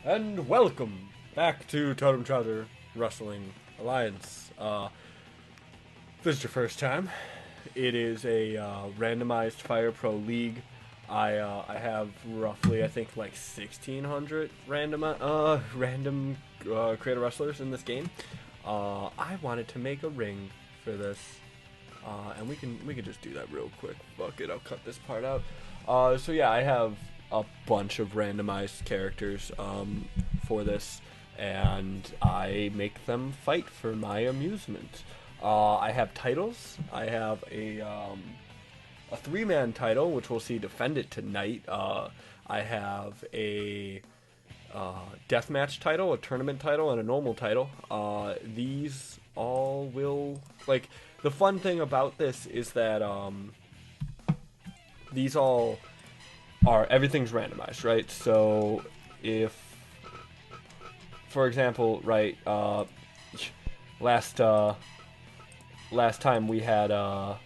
And welcome back to Totem Trouser Wrestling Alliance. If this is your first time, it is a randomized Fire Pro League. I have roughly, I think, like 1,600 random creator wrestlers in this game. I wanted to make a ring for this, and we can just do that real quick. Fuck it, I'll cut this part out. So yeah, I have a bunch of randomized characters for this, and I make them fight for my amusement. I have titles. I have a three-man title, which we'll see defended tonight. I have a deathmatch title, a tournament title, and a normal title. These all will, like, the fun thing about this is that these all are, everything's randomized, right? So if, for example, right, last time we had yeah,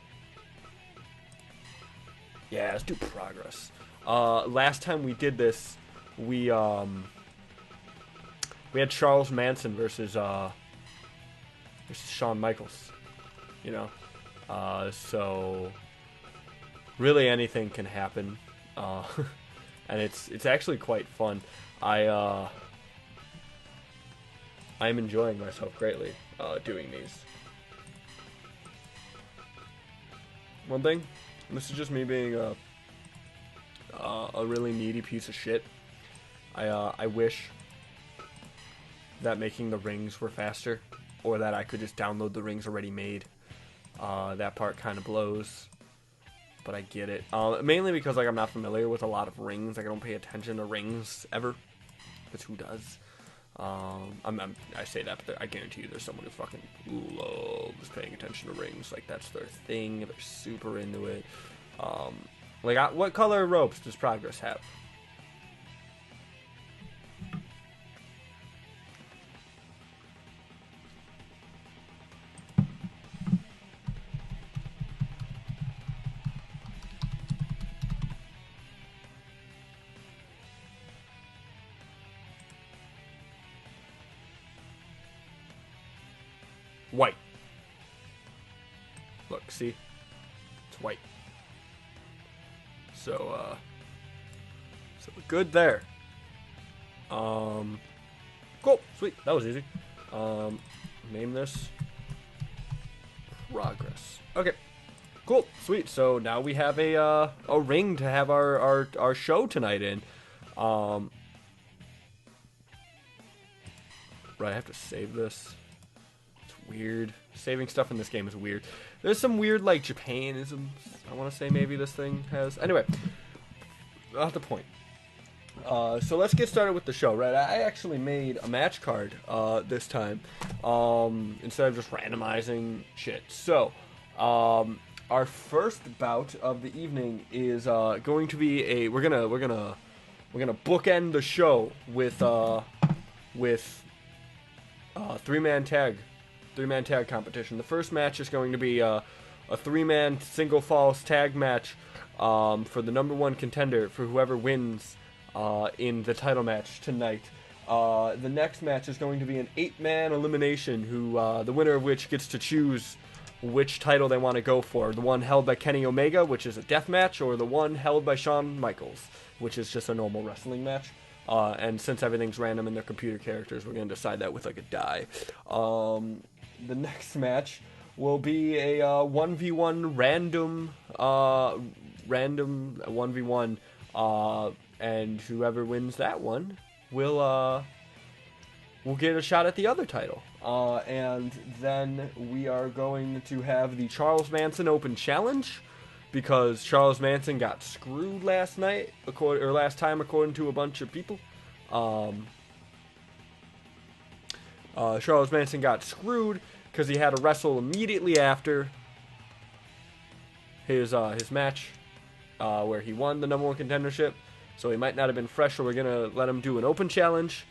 let's do progress. Last time we did this, we had Charles Manson versus Shawn Micheals, you know. So really anything can happen. And it's actually quite fun. I'm enjoying myself greatly doing these. One thing, and this is just me being a really needy piece of shit. I wish that making the rings were faster, or that I could just download the rings already made. That part kind of blows. But I get it. Mainly because, like, I'm not familiar with a lot of rings. Like, I don't pay attention to rings ever. Because who does? I say that, but I guarantee you there's someone who fucking loves paying attention to rings. Like, that's their thing. They're super into it. What color ropes does Progress have? White. Look, see? It's white. So good there. Cool, sweet, that was easy. Name this Progress. Okay, cool, sweet. So now we have a ring to have our show tonight in. Right, I have to save this. Weird. Saving stuff in this game is weird. There's some weird, like, Japanisms, I want to say maybe this thing has. Anyway, not the point. So let's get started with the show, right? I actually made a match card this time, instead of just randomizing shit. So, our first bout of the evening is going to be we're gonna bookend the show with three-man tag competition. The first match is going to be a three-man single falls tag match for the number one contender for whoever wins in the title match tonight. The next match is going to be an 8-man elimination, the winner of which gets to choose which title they want to go for. The one held by Kenny Omega, which is a death match, or the one held by Shawn Micheals, which is just a normal wrestling match. And since everything's random in their computer characters, we're going to decide that with, like, a die. The next match will be a 1v1 random 1v1, and whoever wins that one will get a shot at the other title. And then we are going to have the Charles Manson Open Challenge, because Charles Manson got screwed last time, according to a bunch of people. Charles Manson got screwed because he had to wrestle immediately after his match, where he won the number one contendership. So he might not have been fresh. So we're gonna let him do an open challenge,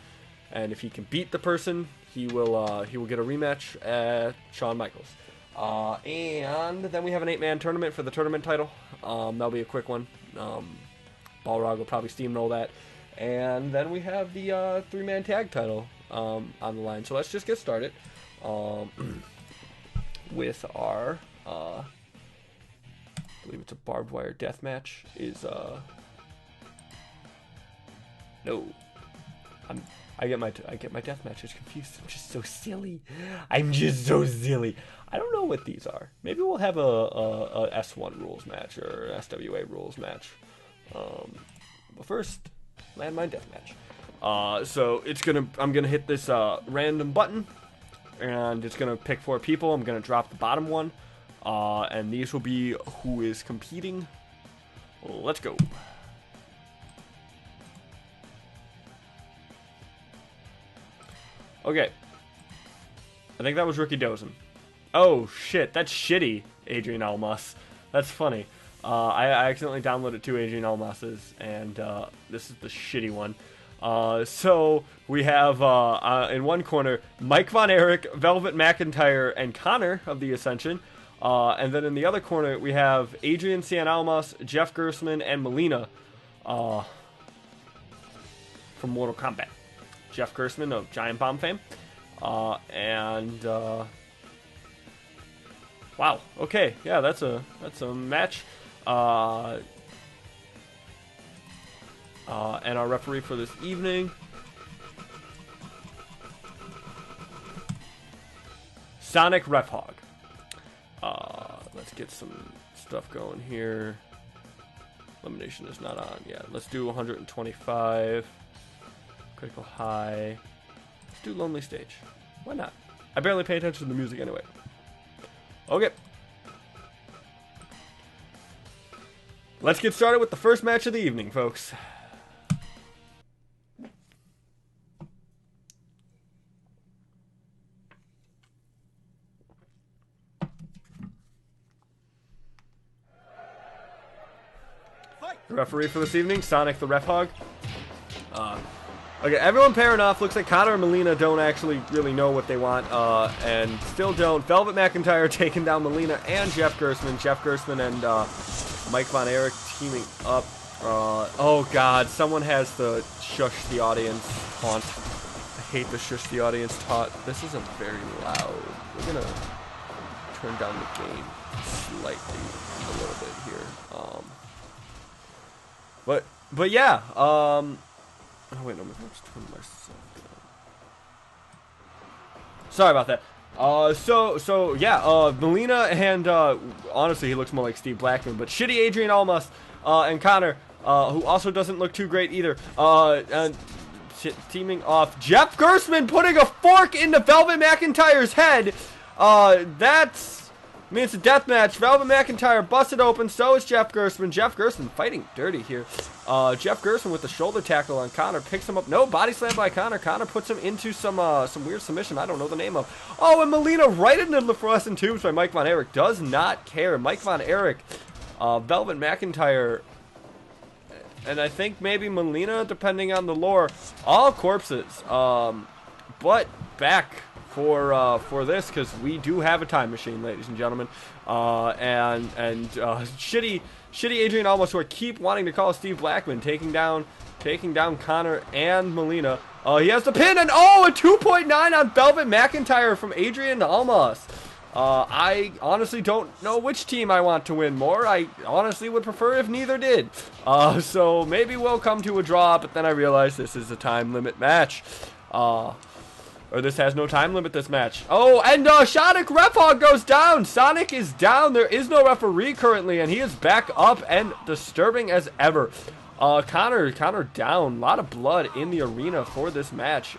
and if he can beat the person, he will get a rematch at Shawn Micheals. And then we have an 8-man tournament for the tournament title. That'll be a quick one. Balrog will probably steamroll that. And then we have the three-man tag title on the line. So let's just get started with our, I believe it's a barbed wire death match. No, I get my death matches confused. I'm just so silly. I'm just so silly. I don't know what these are. Maybe we'll have a S1 rules match or an SWA rules match. But first, landmine death match. So I'm gonna hit this random button, and it's gonna pick 4 people. I'm gonna drop the bottom one, and these will be who is competing. Let's go. Okay. I think that was Ricky Dozen. Oh shit, that's shitty, Adrian Almas. That's funny. I accidentally downloaded 2 Adrian Almases, and this is the shitty one. So we have in one corner Mike Von Erich, Velvet McIntyre, and Connor of the Ascension. And then in the other corner we have Adrian Cien Almas, Jeff Gersman, and Melina from Mortal Kombat. Jeff Gersman of Giant Bomb fame. Wow. Okay. Yeah, that's a match. And our referee for this evening, Sonic Refhog. Let's get some stuff going here. Elimination is not on yet. Let's do 125. Critical high. Let's do Lonely Stage. Why not? I barely pay attention to the music anyway. Okay. Let's get started with the first match of the evening, folks. The referee for this evening, Sonic the Refhog. Okay, everyone pairing off. Looks like Connor and Melina don't actually really know what they want, and still don't. Velvet McIntyre taking down Melina and Jeff Gersman. Jeff Gersman and Mike Von Erich teaming up. Oh god, someone has the shush the audience taunt. I hate the shush the audience taunt. This isn't very loud. We're gonna turn down the gain slightly a little bit here. But yeah. Oh wait, no, maybe I'll just turn myself down. Sorry about that. So yeah, Melina and honestly, he looks more like Steve Blackman, but shitty Adrian Almas and Connor, who also doesn't look too great either. And teaming off Jeff Gersman putting a fork into Velvet McIntyre's head. I mean, it's a death match. Velvet McIntyre busted open. So is Jeff Gersman. Jeff Gersman fighting dirty here. Jeff Gersman with the shoulder tackle on Connor. Picks him up. No, body slam by Connor. Connor puts him into some weird submission I don't know the name of. Oh, and Melina right into the fluorescent tubes by Mike Von Erich. Does not care. Mike Von Erich, Velvet McIntyre, and I think maybe Melina, depending on the lore. All corpses. But back for this, because we do have a time machine, ladies and gentlemen, and shitty Adrian Almas, who I keep wanting to call Steve Blackman, taking down Connor and Melina. He has the pin, and a 2.9 on Velvet McIntyre from Adrian Almas. I honestly don't know which team I want to win more. I honestly would prefer if neither did. So maybe we'll come to a draw, but then I realize this is a time limit match. Or this has no time limit, this match. Oh, and Sonic Refhog goes down. Sonic is down. There is no referee currently, and he is back up and disturbing as ever. Connor down. A lot of blood in the arena for this match.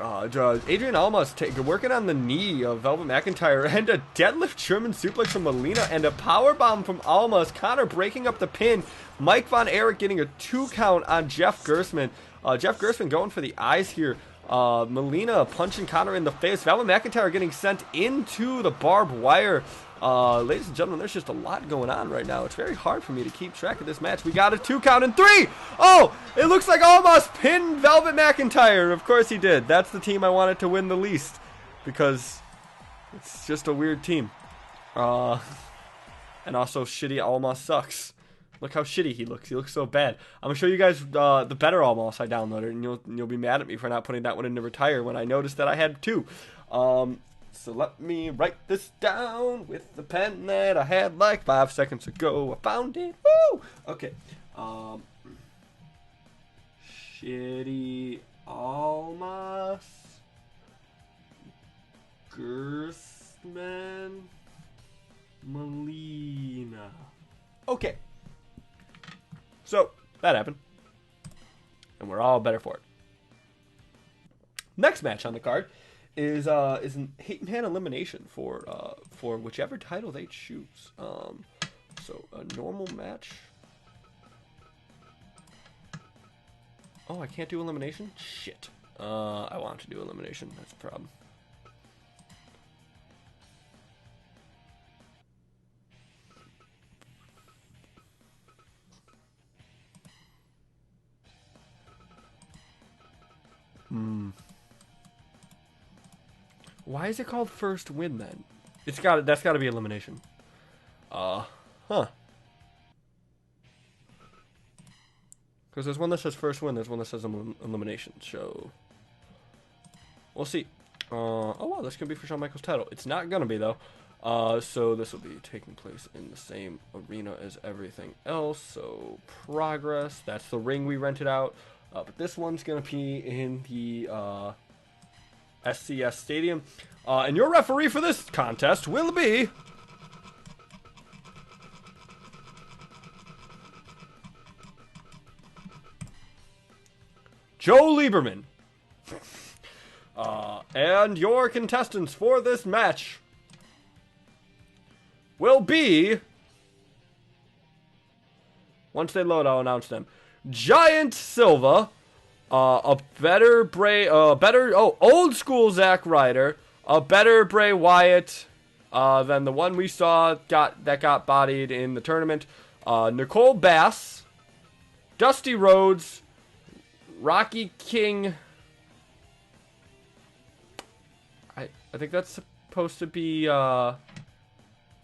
Adrian Almas working on the knee of Velvet McIntyre, and a deadlift German suplex from Melina, and a powerbomb from Almas. Connor breaking up the pin. Mike Von Erich getting a 2 count on Jeff Gersman. Jeff Gersman going for the eyes here. Melina punching Connor in the face. Velvet McIntyre getting sent into the barbed wire. Ladies and gentlemen, there's just a lot going on right now. It's very hard for me to keep track of this match. We got a 2 count and 3. Oh, it looks like Almas pinned Velvet McIntyre. Of course he did. That's the team I wanted to win the least, because it's just a weird team. And also shitty Almas sucks. Look how shitty he looks. He looks so bad. I'm gonna show you guys the better almost I downloaded, and you'll be mad at me for not putting that one into retire when I noticed that I had two. So let me write this down with the pen that I had like 5 seconds ago. I found it. Woo! Okay. Shitty Almas Gerstmann Molina. Okay. So, that happened. And we're all better for it. Next match on the card is an 8-man elimination for whichever title they choose. So, a normal match. Oh, I can't do elimination? Shit. I want to do elimination. That's a problem. Why is it called first win then? That's got to be elimination. Huh. Because there's one that says first win, there's one that says elimination. So we'll see. Oh wow, this could be for Shawn Micheals Title. It's not gonna be though. So this will be taking place in the same arena as everything else. So progress. That's the ring we rented out. But this one's gonna be in the SCS Stadium. And your referee for this contest will be Joe Lieberman. And your contestants for this match will be, once they load, I'll announce them. Giant Silva, old school Zack Ryder, a better Bray Wyatt than the one we saw that got bodied in the tournament. Nicole Bass, Dusty Rhodes, Rocky King. I think that's supposed to be The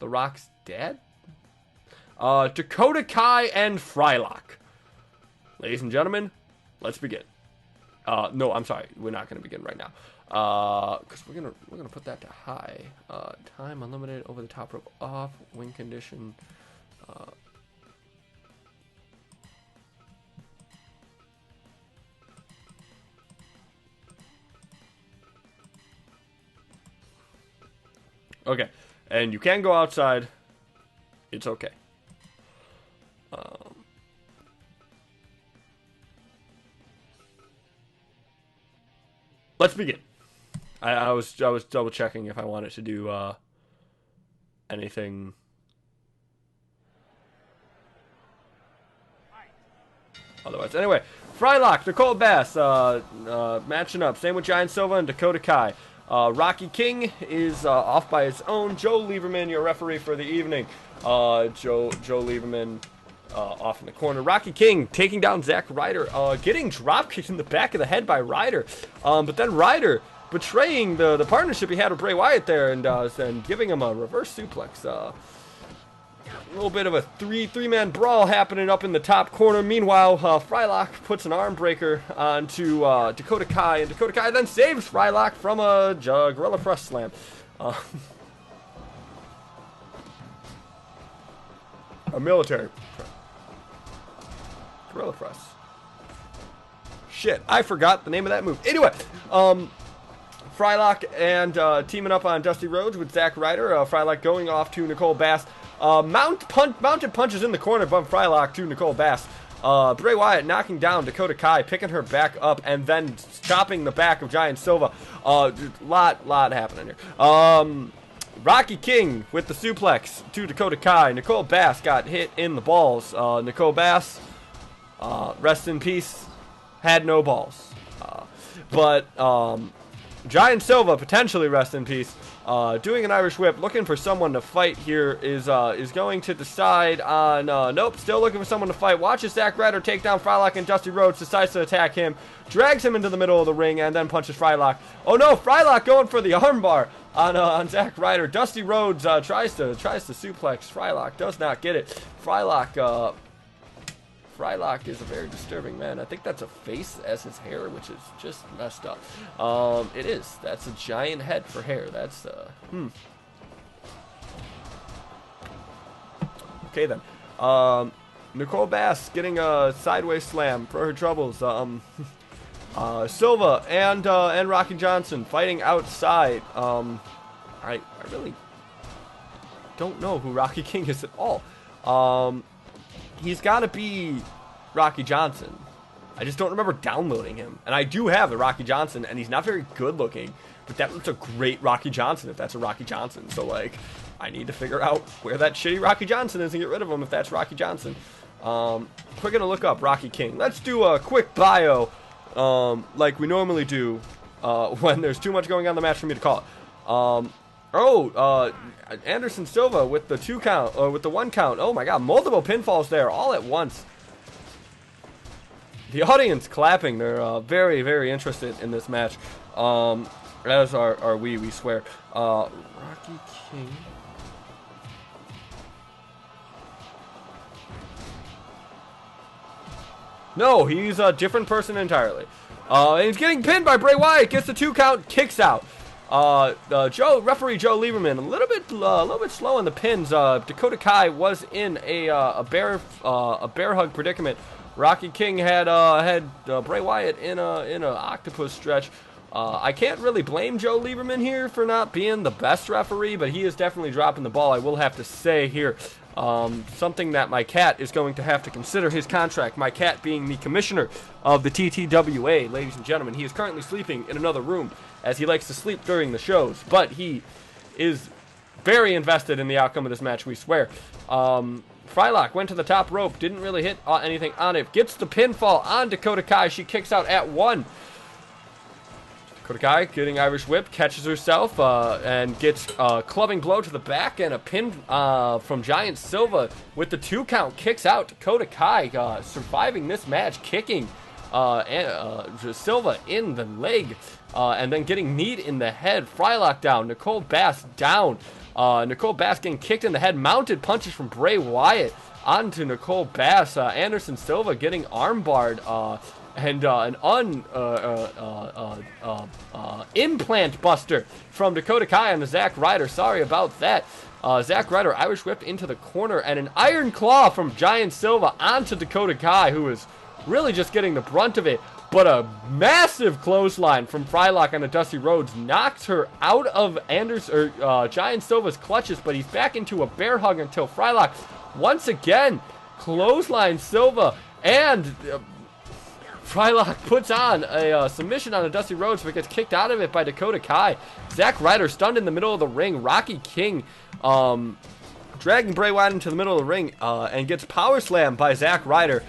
Rock's dad. Dakota Kai and Frylock. Ladies and gentlemen, let's begin. No, I'm sorry, we're not going to begin right now. Because we're gonna put that to high. Time unlimited, over the top rope off, win condition. Okay, and you can go outside. It's okay. Let's begin. I was double checking if I wanted to do anything. Otherwise, anyway, Frylock, Nicole Bass, matching up. Same with Giant Silva and Dakota Kai. Rocky King is off by his own. Joe Lieberman, your referee for the evening. Joe Lieberman off in the corner. Rocky King taking down Zack Ryder, getting drop kicked in the back of the head by Ryder. But then Ryder betraying the partnership he had with Bray Wyatt there and giving him a reverse suplex. A little bit of a three-man brawl happening up in the top corner. Meanwhile, Frylock puts an arm breaker onto Dakota Kai, and Dakota Kai then saves Frylock from a gorilla press slam. A military gorilla press. Shit, I forgot the name of that move. Anyway, Frylock and teaming up on Dusty Rhodes with Zack Ryder. Frylock going off to Nicole Bass. Mounted punches in the corner from Frylock to Nicole Bass. Bray Wyatt knocking down Dakota Kai, picking her back up, and then stopping the back of Giant Silva. Lot happening here. Rocky King with the suplex to Dakota Kai. Nicole Bass got hit in the balls. Nicole Bass, rest in peace, had no balls. But Giant Silva, potentially rest in peace, doing an Irish whip, looking for someone to fight here, is going to decide on, nope, still looking for someone to fight. Watches Zack Ryder take down Frylock, and Dusty Rhodes decides to attack him, drags him into the middle of the ring, and then punches Frylock. Oh no, Frylock going for the armbar on Zack Ryder. Dusty Rhodes tries to suplex Frylock, does not get it. Frylock Frylock is a very disturbing man. I think that's a face as his hair, which is just messed up. It is. That's a giant head for hair. That's, Okay, then. Nicole Bass getting a sideways slam for her troubles. Silva and Rocky Johnson fighting outside. I really don't know who Rocky King is at all. He's got to be Rocky Johnson. I just don't remember downloading him. And I do have the Rocky Johnson, and he's not very good looking. But that's a great Rocky Johnson if that's a Rocky Johnson. So, like, I need to figure out where that shitty Rocky Johnson is and get rid of him if that's Rocky Johnson. We're going to look up Rocky King. Let's do a quick bio like we normally do when there's too much going on in the match for me to call it. Anderson Silva with the 2 count, or with the 1 count. Oh my god, multiple pinfalls there all at once. The audience clapping. They're very, very interested in this match. As are we swear. Rocky King. No, he's a different person entirely. And he's getting pinned by Bray Wyatt. Gets the 2 count, kicks out. Referee Joe Lieberman a little bit slow on the pins. Dakota Kai was in a bear hug predicament. Rocky King had Bray Wyatt in a octopus stretch. I can't really blame Joe Lieberman here for not being the best referee, but he is definitely dropping the ball. I will have to say here, something that my cat is going to have to consider his contract. My cat being the commissioner of the TTWA, ladies and gentlemen. He is currently sleeping in another room, as he likes to sleep during the shows, but he is very invested in the outcome of this match, we swear. Frylock went to the top rope, didn't really hit anything on it, gets the pinfall on Dakota Kai. She kicks out at 1. Dakota Kai getting Irish whip, catches herself and gets a clubbing blow to the back and a pin from Giant Silva with the 2 count, kicks out. Dakota Kai surviving this match, kicking Silva in the leg and then getting kneed in the head. Frylock down, Nicole Bass down. Nicole Bass getting kicked in the head, mounted punches from Bray Wyatt onto Nicole Bass. Anderson Silva getting armbarred. And an implant buster from Dakota Kai on the Zack Ryder. Sorry about that. Zack Ryder Irish whipped into the corner, and an iron claw from Giant Silva onto Dakota Kai, who is really just getting the brunt of it. But a massive clothesline from Frylock onto Dusty Rhodes knocks her out of Giant Silva's clutches, but he's back into a bear hug until Frylock once again clothesline Silva, and Frylock puts on a submission on a Dusty Rhodes, but gets kicked out of it by Dakota Kai. Zack Ryder stunned in the middle of the ring. Rocky King dragging Bray Wyatt into the middle of the ring and gets power slammed by Zack Ryder.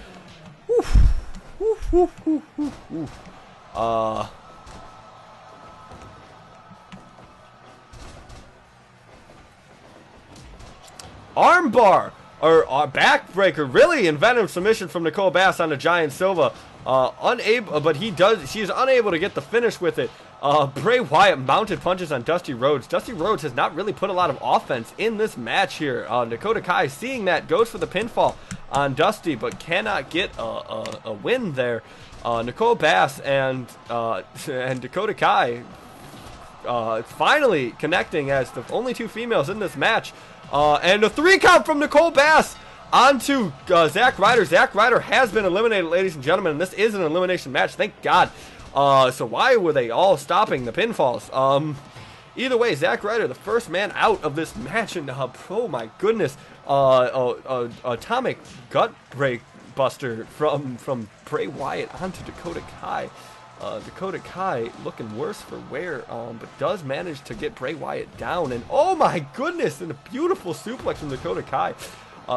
Armbar or backbreaker, really inventive submission from Nicole Bass onto Giant Silva. She is unable to get the finish with it. Bray Wyatt mounted punches on Dusty Rhodes. Dusty Rhodes has not really put a lot of offense in this match here. Dakota Kai, seeing that, goes for the pinfall on Dusty, but cannot get a win there. Nicole Bass and Dakota Kai finally connecting as the only 2 females in this match. And a 3 count from Nicole Bass onto Zack Ryder. Zack Ryder has been eliminated, ladies and gentlemen, and this is an elimination match, thank God. So why were they all stopping the pinfalls? Either way, Zack Ryder, the first man out of this match, and oh my goodness, atomic gut break buster from Bray Wyatt onto Dakota Kai. Dakota Kai looking worse for wear, but does manage to get Bray Wyatt down, and oh my goodness, and a beautiful suplex from Dakota Kai.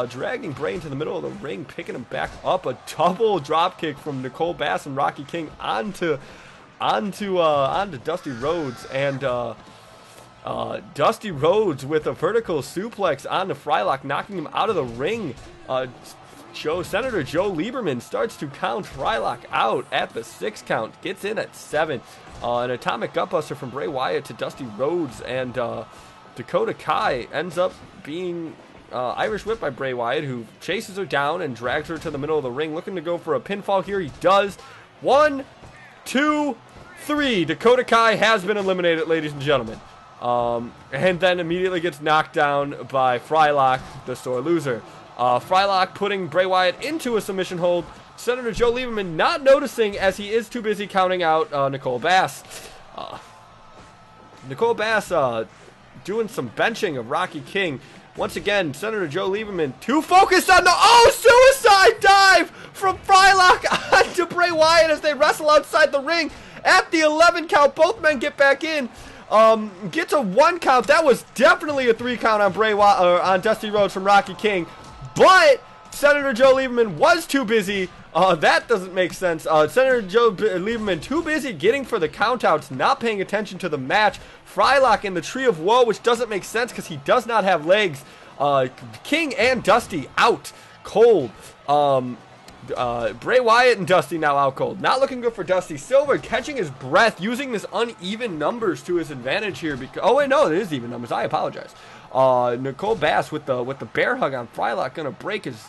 Dragging Bray into the middle of the ring, picking him back up. A double dropkick from Nicole Bass and Rocky King onto Dusty Rhodes, and Dusty Rhodes with a vertical suplex onto Frylock, knocking him out of the ring. Senator Joe Lieberman starts to count Frylock out at the 6 count, gets in at 7. An atomic gutbuster from Bray Wyatt to Dusty Rhodes, and Dakota Kai ends up being Irish whip by Bray Wyatt, who chases her down and drags her to the middle of the ring, looking to go for a pinfall here. He does. 1, 2, 3. Dakota Kai has been eliminated, ladies and gentlemen. And then immediately gets knocked down by Frylock, the sore loser. Frylock putting Bray Wyatt into a submission hold. Senator Joe Lieberman not noticing as he is too busy counting out Nicole Bass. Nicole Bass doing some benching of Rocky King. Once again, Senator Joe Lieberman too focused on the suicide dive from Frylock onto Bray Wyatt as they wrestle outside the ring. At the 11 count, both men get back in. Gets a 1 count. That was definitely a 3 count on Bray Wyatt, or on Dusty Rhodes from Rocky King. But Senator Joe Lieberman was too busy. That doesn't make sense. Senator Joe Lieberman too busy getting for the countouts, not paying attention to the match. Frylock in the Tree of Woe, which doesn't make sense because he does not have legs. King and Dusty out cold. Bray Wyatt and Dusty now out cold. Not looking good for Dusty. Silver catching his breath, using this uneven numbers to his advantage here. Because, oh wait, no, it is even numbers. I apologize. Nicole Bass with the bear hug on Frylock, gonna break his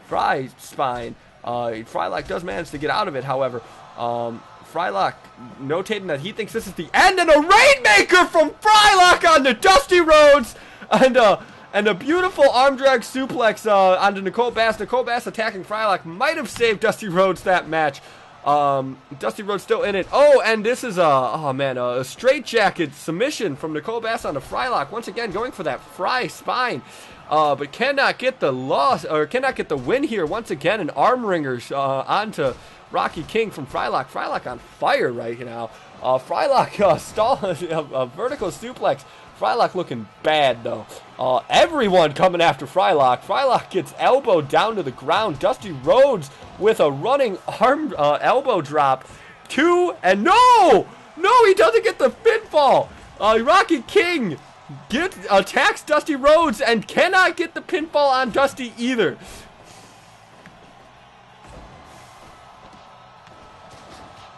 Fry spine. Frylock does manage to get out of it, however. Frylock notating that he thinks this is the end, and a Rainmaker from Frylock onto Dusty Rhodes, and a beautiful arm drag suplex onto Nicole Bass. Nicole Bass attacking Frylock might have saved Dusty Rhodes that match. Dusty Rhodes still in it. Oh, and this is a straitjacket submission from Nicole Bass onto Frylock. Once again, going for that Fry spine. But cannot get the loss, or cannot get the win here. Once again, an arm wringers onto Rocky King from Frylock. Frylock on fire right now. Frylock stall a vertical suplex. Frylock looking bad though. Everyone coming after Frylock. Frylock gets elbowed down to the ground. Dusty Rhodes with a running arm elbow drop. 2 and no, he doesn't get the pinfall. Rocky King attacks Dusty Rhodes and cannot get the pinfall on Dusty either.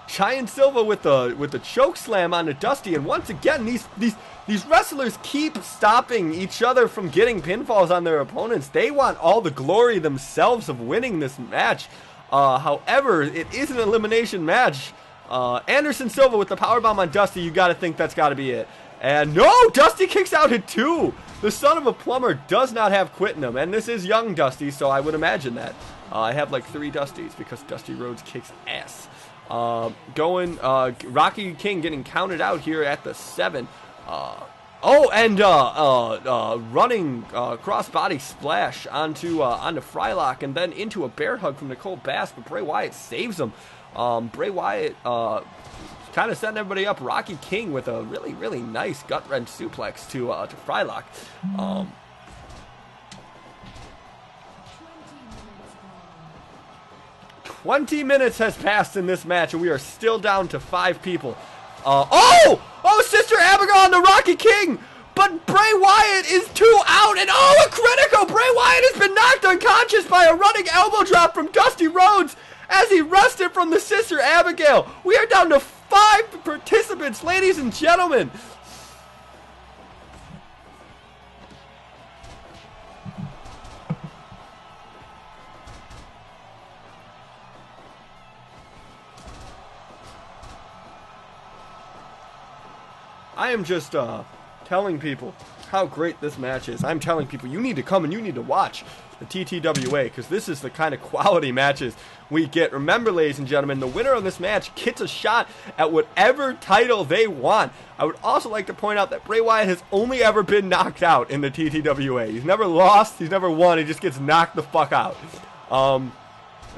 Giant Silva with the choke slam onto Dusty, and once again these wrestlers keep stopping each other from getting pinfalls on their opponents. They want all the glory themselves of winning this match. However, it is an elimination match. Anderson Silva with the powerbomb on Dusty. You got to think that's got to be it. And no, Dusty kicks out at 2. The son of a plumber does not have quit in him, and this is young Dusty, so I would imagine that. I have like 3 Dustys because Dusty Rhodes kicks ass. Rocky King getting counted out here at the 7. Running crossbody splash onto Frylock, and then into a bear hug from Nicole Bass, but Bray Wyatt saves him. Bray Wyatt kind of setting everybody up. Rocky King with a really, really nice gut wrench suplex to Frylock. 20 minutes has passed in this match, and we are still down to 5 people. Sister Abigail on the Rocky King, but Bray Wyatt is 2 out, and a critical! Bray Wyatt has been knocked unconscious by a running elbow drop from Dusty Rhodes as he wrested from the Sister Abigail. We are down to 5 participants, ladies and gentlemen. I am just telling people how great this match is. I'm telling people you need to come and you need to watch the TTWA because this is the kind of quality matches we get. Remember, ladies and gentlemen, the winner of this match gets a shot at whatever title they want. I would also like to point out that Bray Wyatt has only ever been knocked out in the TTWA. He's never lost, he's never won, he just gets knocked the fuck out.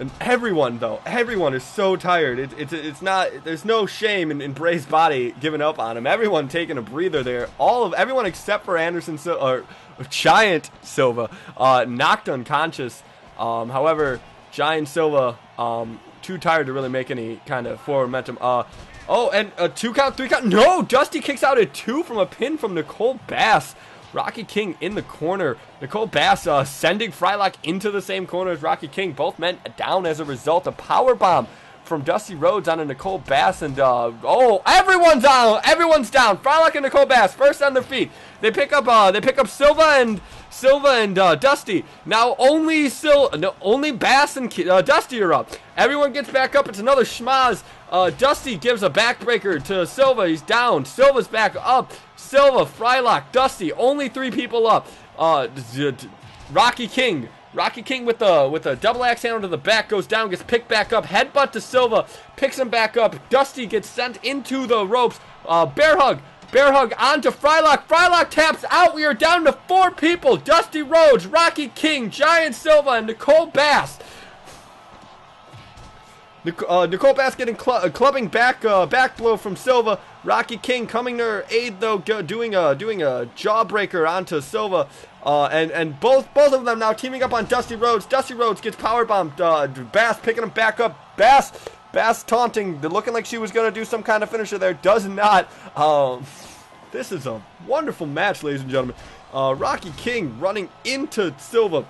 And everyone is so tired. It's not. There's no shame in Bray's body giving up on him. Everyone taking a breather there. Everyone except for Anderson or Giant Silva knocked unconscious. However, Giant Silva too tired to really make any kind of forward momentum. And a 2 count, 3 count. No, Dusty kicks out at 2 from a pin from Nicole Bass. Rocky King in the corner. Nicole Bass sending Frylock into the same corner as Rocky King. Both men down as a result. A powerbomb from Dusty Rhodes onto Nicole Bass, and oh, everyone's down. Everyone's down. Frylock and Nicole Bass first on their feet. They pick up Silva and Dusty. Now only Bass and Dusty are up. Everyone gets back up. It's another schmaz. Dusty gives a backbreaker to Silva. He's down. Silva's back up. Silva, Frylock, Dusty. Only 3 people up. Rocky King with a double axe handle to the back, goes down, gets picked back up, headbutt to Silva, picks him back up. Dusty gets sent into the ropes. Bear hug onto Frylock. Frylock taps out. We are down to 4 people. Dusty Rhodes, Rocky King, Giant Silva, and Nicole Bass. Nicole Bass getting clubbing back blow from Silva. Rocky King coming to her aid though, doing a jawbreaker onto Silva. And both of them now teaming up on Dusty Rhodes. Dusty Rhodes gets powerbombed. Bass picking him back up. Bass taunting, looking like she was going to do some kind of finisher there. Does not. This is a wonderful match, ladies and gentlemen. Rocky King running into Silva.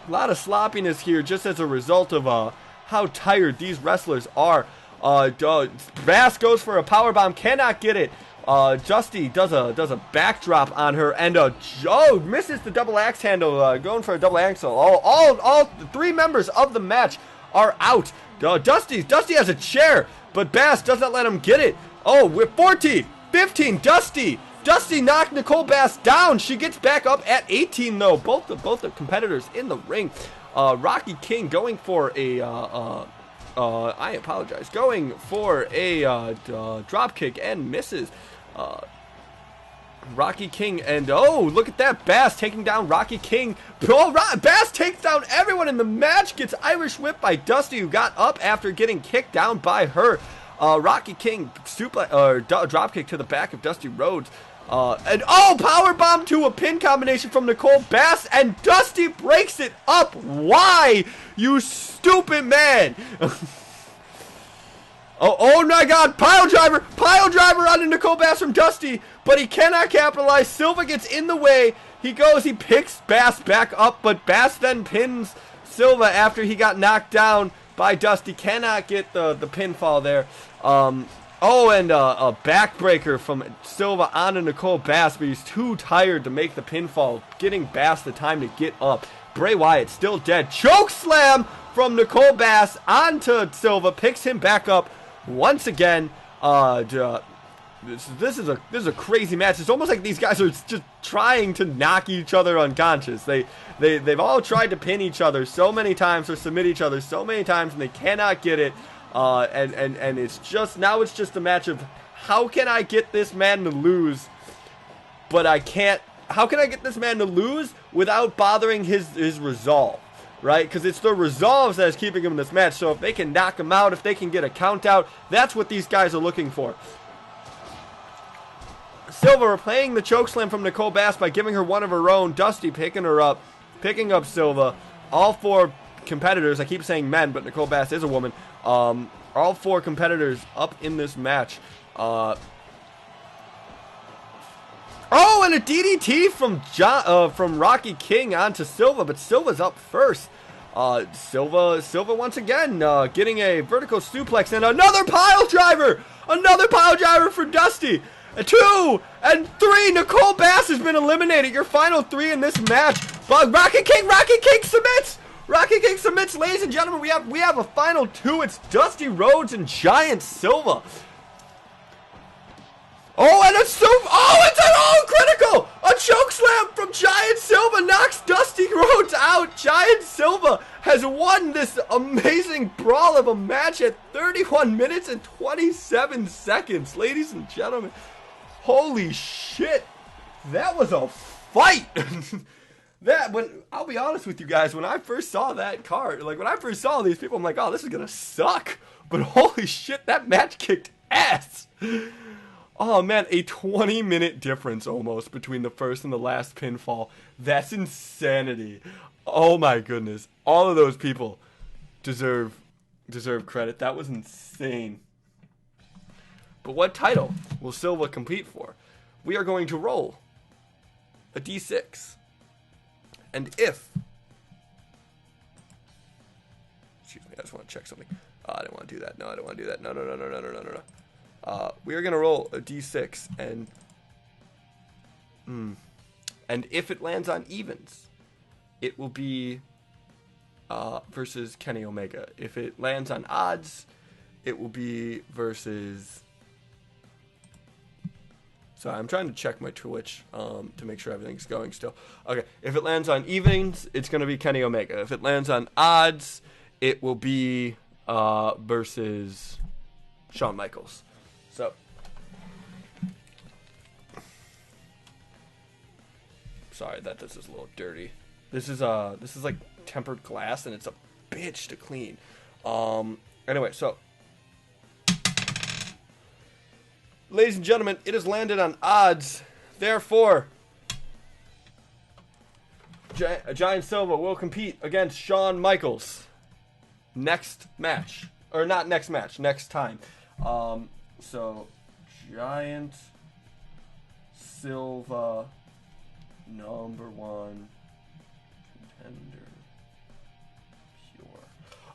A lot of sloppiness here just as a result of how tired these wrestlers are. Bass goes for a powerbomb, cannot get it. Dusty does a backdrop on her, and misses the double axe handle, going for a double axle. All 3 members of the match are out. Dusty has a chair, but Bass does not let him get it. Oh, we're 14, 15, Dusty knocked Nicole Bass down. She gets back up at 18 though. Both the competitors in the ring. Rocky King going for a going for a drop kick and misses. Rocky King, and look at that, Bass taking down Rocky King. Bass takes down everyone in the match, gets Irish whipped by Dusty, who got up after getting kicked down by her. Rocky King drop kick to the back of Dusty Rhodes. And power bomb to a pin combination from Nicole Bass, and Dusty breaks it up. Why, you stupid man? Oh my God, pile driver onto Nicole Bass from Dusty, but he cannot capitalize. Silva gets in the way. He picks Bass back up, but Bass then pins Silva after he got knocked down by Dusty. Cannot get the pinfall there. And a backbreaker from Silva onto Nicole Bass, but he's too tired to make the pinfall, getting Bass the time to get up. Bray Wyatt still dead. Choke slam from Nicole Bass onto Silva, picks him back up once again. This is a crazy match. It's almost like these guys are just trying to knock each other unconscious. They've all tried to pin each other so many times or submit each other so many times, and they cannot get it. And it's just a match of how can I get this man to lose, but I can't. How can I get this man to lose without bothering his resolve, right? Because it's the resolves that is keeping him in this match. So if they can knock him out, if they can get a count out, that's what these guys are looking for. Silva replaying the chokeslam from Nicole Bass by giving her one of her own. Dusty picking up Silva. All 4 competitors, I keep saying men, but Nicole Bass is a woman. All 4 competitors up in this match. And a DDT from Rocky King onto Silva, but Silva's up first. Silva once again getting a vertical suplex, and another pile driver for Dusty. 2 and 3. Nicole Bass has been eliminated. Your final 3 in this match. But Rocky King submits. Rocky King submits, ladies and gentlemen. We have a final 2. It's Dusty Rhodes and Giant Silva. It's critical! A choke slam from Giant Silva knocks Dusty Rhodes out. Giant Silva has won this amazing brawl of a match at 31 minutes and 27 seconds, ladies and gentlemen. Holy shit, that was a fight. I'll be honest with you guys, when I first saw that card, when I first saw these people, I'm like, oh, this is gonna suck. But holy shit, that match kicked ass. Oh man, a 20-minute difference almost between the first and the last pinfall. That's insanity. Oh my goodness. All of those people deserve credit. That was insane. But what title will Silva compete for? We are going to roll a D6. And if... Excuse me, I just want to check something. I didn't want to do that. No, I don't want to do that. No, no, no, no, no, no, no, no, no. We are going to roll a d6, and if it lands on evens, it will be versus Kenny Omega. If it lands on odds, it will be versus... Sorry, I'm trying to check my Twitch to make sure everything's going still. Okay, if it lands on evens, it's going to be Kenny Omega. If it lands on odds, it will be versus Shawn Micheals. So, sorry that this is a little dirty. This is like tempered glass, and it's a bitch to clean. Anyway, so. Ladies and gentlemen, it has landed on odds. Therefore, Giant Silva will compete against Shawn Micheals next match. Or not next match, next time. So, Giant Silva, #1 contender. Pure.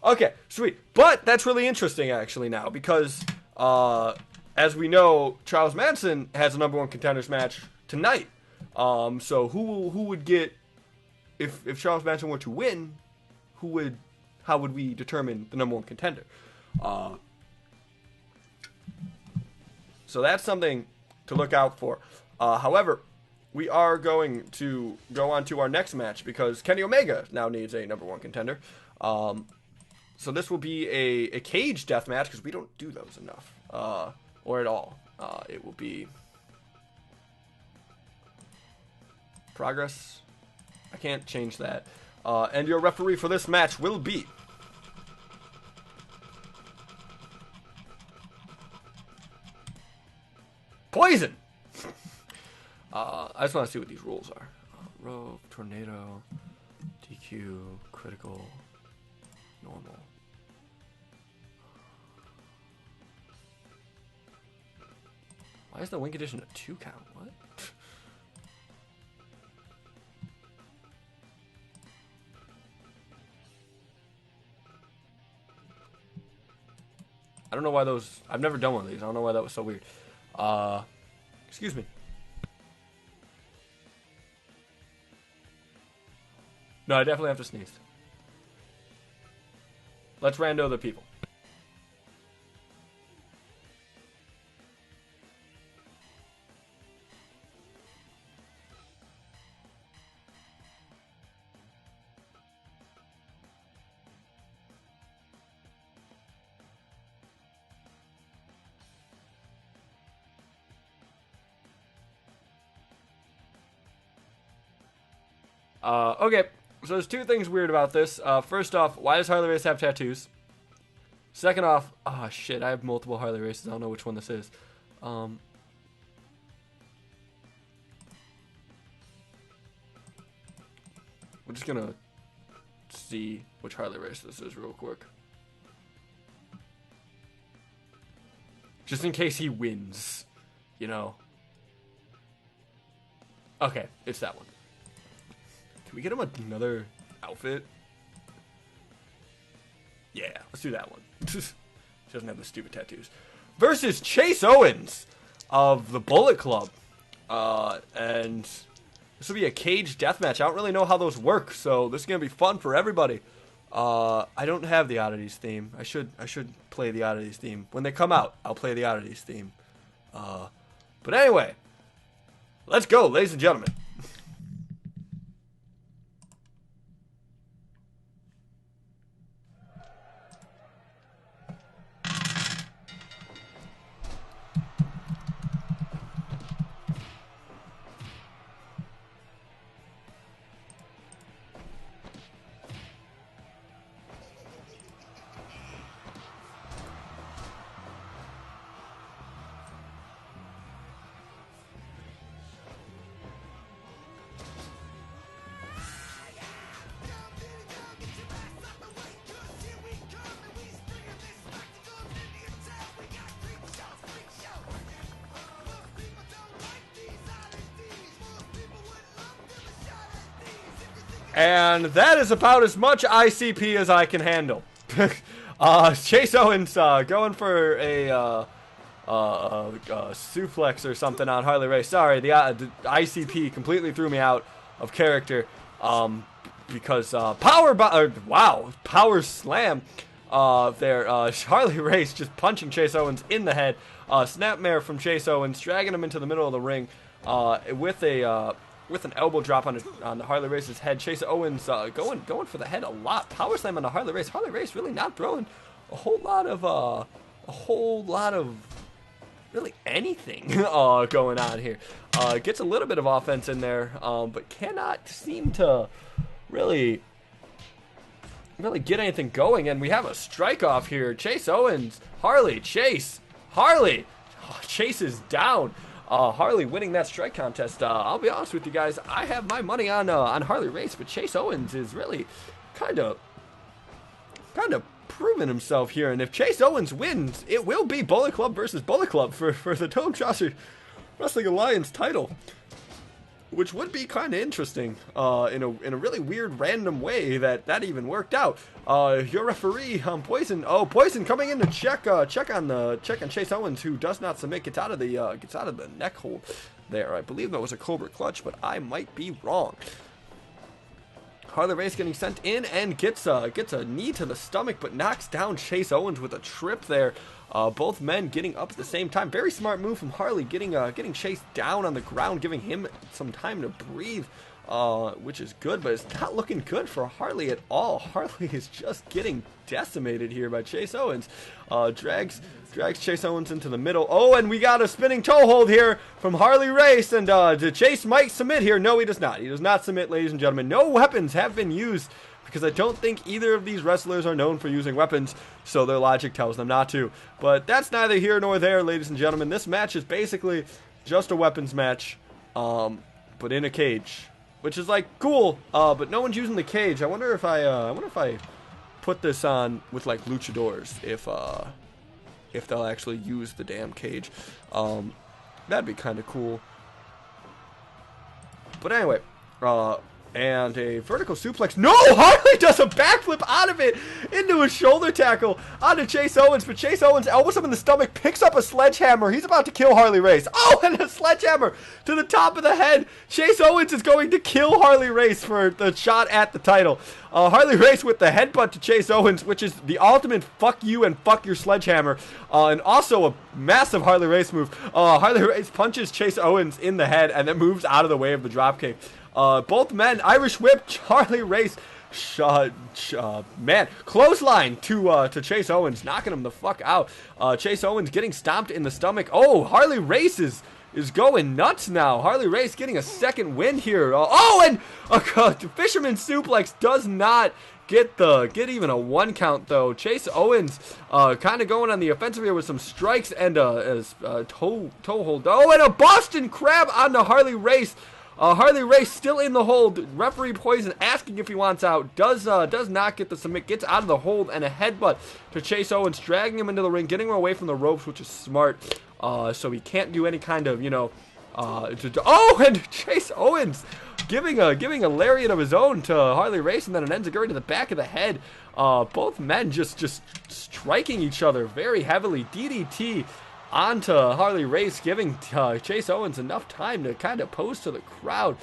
Okay, sweet. But that's really interesting, actually, now. Because, as we know, Charles Manson has a #1 contenders match tonight. So who would get, if Charles Manson were to win, how would we determine the #1 contender? So that's something to look out for. However, we are going to go on to our next match because Kenny Omega now needs a #1 contender. So this will be a cage death match because we don't do those enough. Or at all. It will be progress. I can't change that. And your referee for this match will be Poison. I just want to see what these rules are. Rope, tornado, DQ, critical, normal. Why is the win condition a 2 count? What? I don't know why those... I've never done one of these. I don't know why that was so weird. Excuse me. No, I definitely have to sneeze. Let's rando the people. Okay, so there's two things weird about this. First off, why does Harley Race have tattoos? Second off, oh shit, I have multiple Harley Races. I don't know which one this is. We're just gonna see which Harley Race this is real quick. Just in case he wins, you know. Okay, it's that one. Can we get him another outfit? Yeah, let's do that one. She doesn't have the stupid tattoos. Versus Chase Owens of the Bullet Club. And this will be a cage death match. I don't really know how those work, so this is going to be fun for everybody. I don't have the Oddities theme. I should play the Oddities theme. When they come out, I'll play the Oddities theme. But anyway, let's go, ladies and gentlemen. And that is about as much ICP as I can handle. Chase Owens going for a suplex or something on Harley Race. Sorry, the ICP completely threw me out of character because power slam there. Harley Race just punching Chase Owens in the head. Snapmare from Chase Owens, dragging him into the middle of the ring with an elbow drop on Harley Race's head. Chase Owens going for the head a lot. Power slam on the Harley Race. Harley Race really not throwing a whole lot of really anything going on here. Gets a little bit of offense in there, but cannot seem to really get anything going. And we have a strike off here. Chase Owens, Harley, Chase is down. Harley winning that strike contest. I'll be honest with you guys, I have my money on Harley Race, but Chase Owens is really kind of proven himself here. And if Chase Owens wins, it will be Bullet Club versus Bullet Club for the Totem Trouser Wrestling Alliance title, which would be kind of interesting in a really weird random way that even worked out. Your referee, Poison. Poison coming in to check on Chase Owens, who does not submit, gets out of the neck hold there. I believe that was a Cobra Clutch, but I might be wrong. Harley Race getting sent in and gets a knee to the stomach, but knocks down Chase Owens with a trip there. Both men getting up at the same time. Very smart move from Harley, getting Chase down on the ground, giving him some time to breathe, which is good, but it's not looking good for Harley at all. Harley is just getting decimated here by Chase Owens. Drags Chase Owens into the middle. Oh, and we got a spinning toe hold here from Harley Race, and Chase might submit here. No, he does not. He does not submit, ladies and gentlemen. No weapons have been used, because I don't think either of these wrestlers are known for using weapons, so their logic tells them not to. But that's neither here nor there, ladies and gentlemen. This match is basically just a weapons match, but in a cage, which is like cool, but no one's using the cage. I wonder if I put this on with like luchadors, if they'll actually use the damn cage. That'd be kind of cool. But anyway, and a vertical suplex. No! Harley does a backflip out of it into a shoulder tackle onto Chase Owens, but Chase Owens elbows him in the stomach, picks up a sledgehammer. He's about to kill Harley Race. Oh, and a sledgehammer to the top of the head. Chase Owens is going to kill Harley Race for the shot at the title. Harley Race with the headbutt to Chase Owens, which is the ultimate fuck you and fuck your sledgehammer, and also a massive Harley Race move. Harley Race punches Chase Owens in the head and then moves out of the way of the dropkick. Both men, Irish whip, Harley Race, clothesline to Chase Owens, knocking him the fuck out. Chase Owens getting stomped in the stomach. Oh, Harley Race is going nuts now. Harley Race getting a second win here. And Fisherman Suplex does not get even a one count though. Chase Owens kind of going on the offensive here with some strikes and a toe hold. Oh, and a Boston Crab on the Harley Race. Harley Race still in the hold. Referee Poison asking if he wants out. Does not get the submit. Gets out of the hold, and a headbutt to Chase Owens, dragging him into the ring, getting him away from the ropes, which is smart. So he can't do any kind of, and Chase Owens giving a lariat of his own to Harley Race, and then an enziguri to the back of the head. Both men just striking each other very heavily. DDT onto Harley Race, giving Chase Owens enough time to kind of pose to the crowd.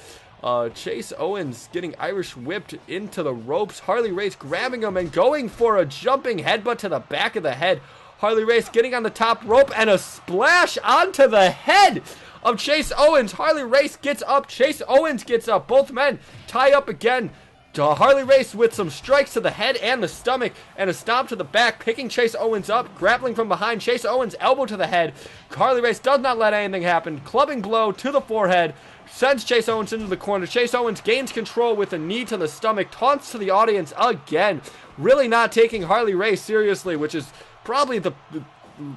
Chase Owens getting Irish whipped into the ropes. Harley Race grabbing him and going for a jumping headbutt to the back of the head. Harley Race getting on the top rope and a splash onto the head of Chase Owens. Harley Race gets up. Chase Owens gets up. Both men tie up again. Harley Race with some strikes to the head and the stomach and a stomp to the back, picking Chase Owens up, grappling from behind. Chase Owens elbow to the head. Harley Race does not let anything happen. Clubbing blow to the forehead, sends Chase Owens into the corner. Chase Owens gains control with a knee to the stomach, taunts to the audience again. Really not taking Harley Race seriously, which is probably the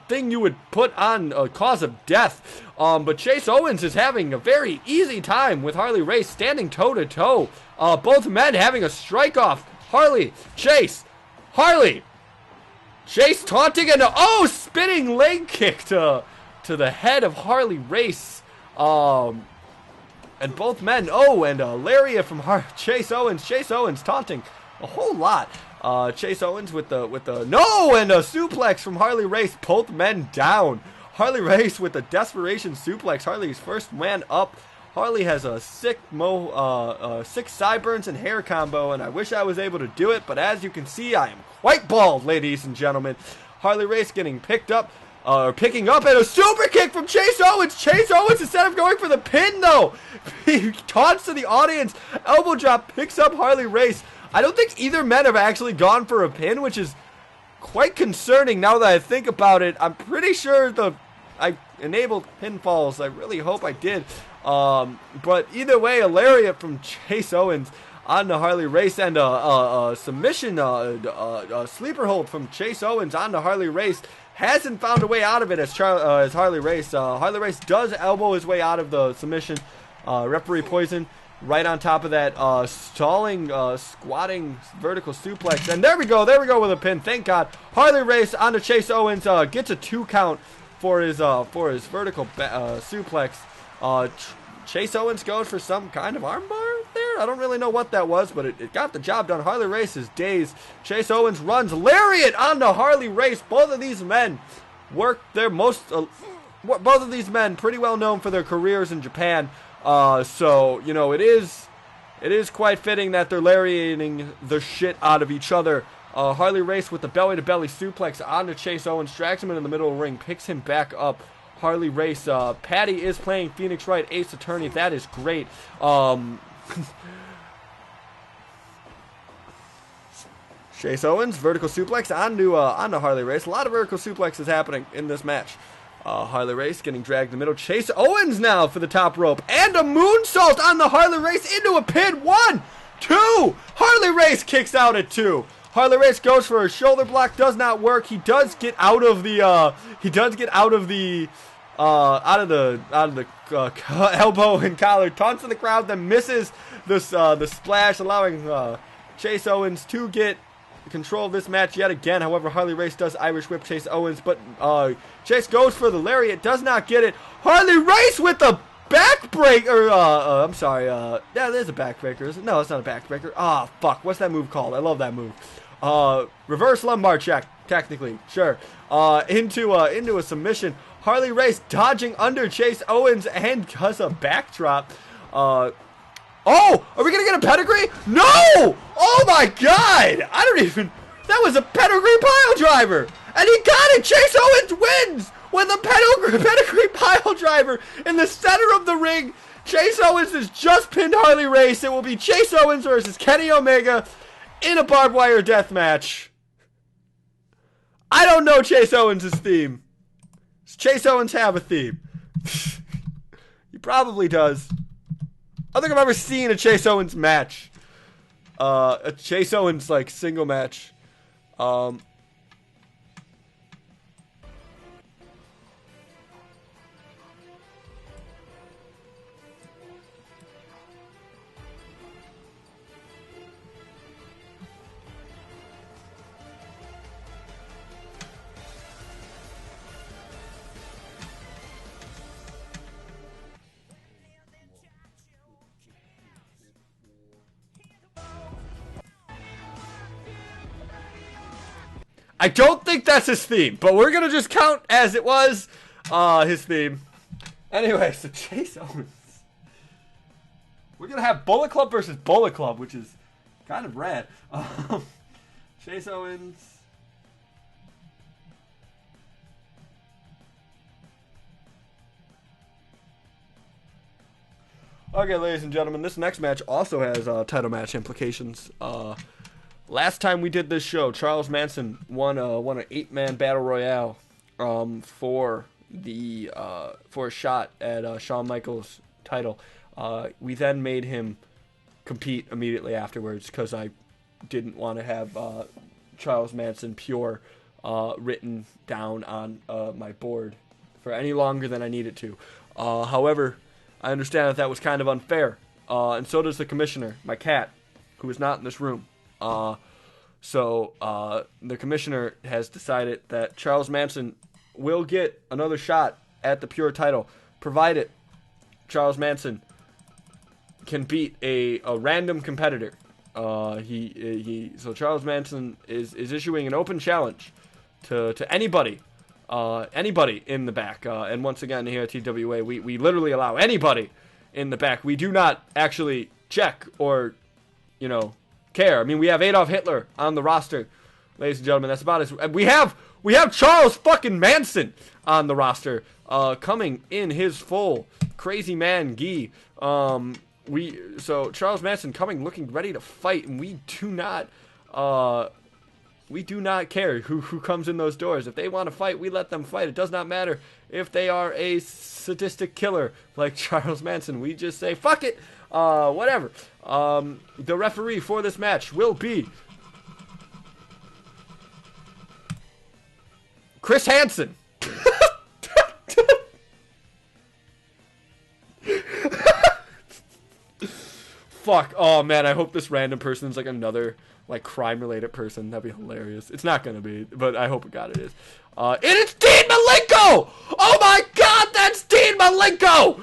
thing you would put on a cause of death. But Chase Owens is having a very easy time with Harley Race, standing toe to toe. Both men having a strike off. Harley, Chase taunting and spinning leg kick to the head of Harley Race. And both men, and a lariat from Chase Owens taunting a whole lot. Chase Owens with the no, and a suplex from Harley Race, both men down. Harley Race with a desperation suplex. Harley's first man up. Harley has a sick sideburns and hair combo, and I wish I was able to do it, but as you can see, I am quite bald, ladies and gentlemen. Harley Race getting picking up, and a super kick from Chase Owens. Chase Owens, instead of going for the pin, though, he taunts to the audience. Elbow drop, picks up Harley Race. I don't think either men have actually gone for a pin, which is quite concerning now that I think about it. I'm pretty sure I enabled pinfalls. I really hope I did. But either way, a lariat from Chase Owens on the Harley Race, and a submission, sleeper hold from Chase Owens on the Harley Race. Hasn't found a way out of it as Harley Race. Harley Race does elbow his way out of the submission. Referee poison right on top of that, stalling, squatting vertical suplex. And there we go with a pin. Thank God. Harley Race onto Chase Owens, gets a 2 count for his vertical suplex. Chase Owens goes for some kind of armbar there. I don't really know what that was, but it got the job done. Harley Race is dazed. Chase Owens runs lariat onto Harley Race. Both of these men work their both of these men pretty well known for their careers in Japan. So you know, it is quite fitting that they're lariating the shit out of each other. Harley Race with the belly-to-belly suplex onto Chase Owens, drags him into the middle of the ring, picks him back up. Harley Race, Patty is playing Phoenix Wright, Ace Attorney. That is great. Chase Owens, vertical suplex onto Harley Race. A lot of vertical suplexes happening in this match. Harley Race getting dragged in the middle. Chase Owens now for the top rope. And a moonsault on the Harley Race into a pin. 1, 2. Harley Race kicks out at 2. Harley Race goes for a shoulder block, does not work. He does get out of the elbow and collar, taunts in the crowd, then misses the splash, allowing Chase Owens to get control of this match yet again. However, Harley Race does Irish whip Chase Owens, but Chase goes for the lariat, does not get it. Harley Race with the backbreaker. I'm sorry. Yeah, there's a backbreaker. No, it's not a backbreaker. Ah, fuck. What's that move called? I love that move. Reverse lumbar check, technically, sure. Into a submission. Harley Race dodging under Chase Owens and does a backdrop. Oh, are we gonna get a pedigree? No! Oh my God! That was a pedigree pile driver, and he got it. Chase Owens wins with a pedigree pile driver in the center of the ring. Chase Owens has just pinned Harley Race. It will be Chase Owens versus Kenny Omega in a barbed wire death match. I don't know Chase Owens' theme. Does Chase Owens have a theme? He probably does. I don't think I've ever seen a Chase Owens match. A Chase Owens, like, single match. I don't think that's his theme, but we're gonna just count as it was his theme. Anyway, so Chase Owens. We're gonna have Bullet Club versus Bullet Club, which is kind of rad. Chase Owens. Okay, ladies and gentlemen, this next match also has title match implications. Last time we did this show, Charles Manson won an 8-man battle royale for a shot at Shawn Micheals' title. We then made him compete immediately afterwards because I didn't want to have Charles Manson pure written down on my board for any longer than I needed to. However, I understand that was kind of unfair, and so does the commissioner, my cat, who is not in this room. So the commissioner has decided that Charles Manson will get another shot at the pure title, provided Charles Manson can beat a random competitor. So Charles Manson is issuing an open challenge to anybody. Anybody in the back. And once again, here at TTWA, we literally allow anybody in the back. We do not actually check or, care. I mean, we have Adolf Hitler on the roster, ladies and gentlemen. That's about it. We have Charles fucking Manson on the roster, coming in his full crazy man gi. So Charles Manson coming looking ready to fight, and we do not care who comes in those doors. If they want to fight, we let them fight. It does not matter if they are a sadistic killer like Charles Manson. We just say, fuck it, whatever. The referee for this match will be Chris Hansen. Fuck. Oh, man, I hope this random person's like another crime-related person. That'd be hilarious. It's not gonna be, but I hope to God it is. And it's Dean Malenko! Oh my God, that's Dean Malenko!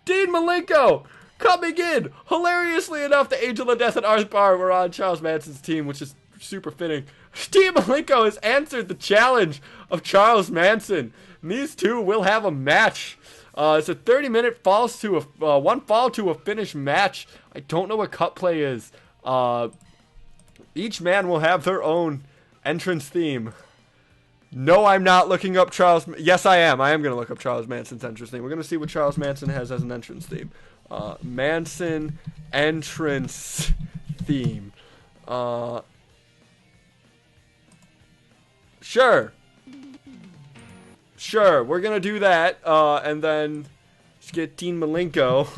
Dean Malenko coming in. Hilariously enough, the Angel of Death and Arth Bar were on Charles Manson's team, which is super fitting. Dean Malenko has answered the challenge of Charles Manson. And these two will have a match. It's a 30-minute one fall to a finish match. I don't know what cut play is. Each man will have their own entrance theme. No, I'm not looking up Charles. Yes, I am. I am going to look up Charles Manson's entrance theme. We're going to see what Charles Manson has as an entrance theme. Manson entrance theme. Sure. Sure, we're going to do that. And then just get Dean Malenko.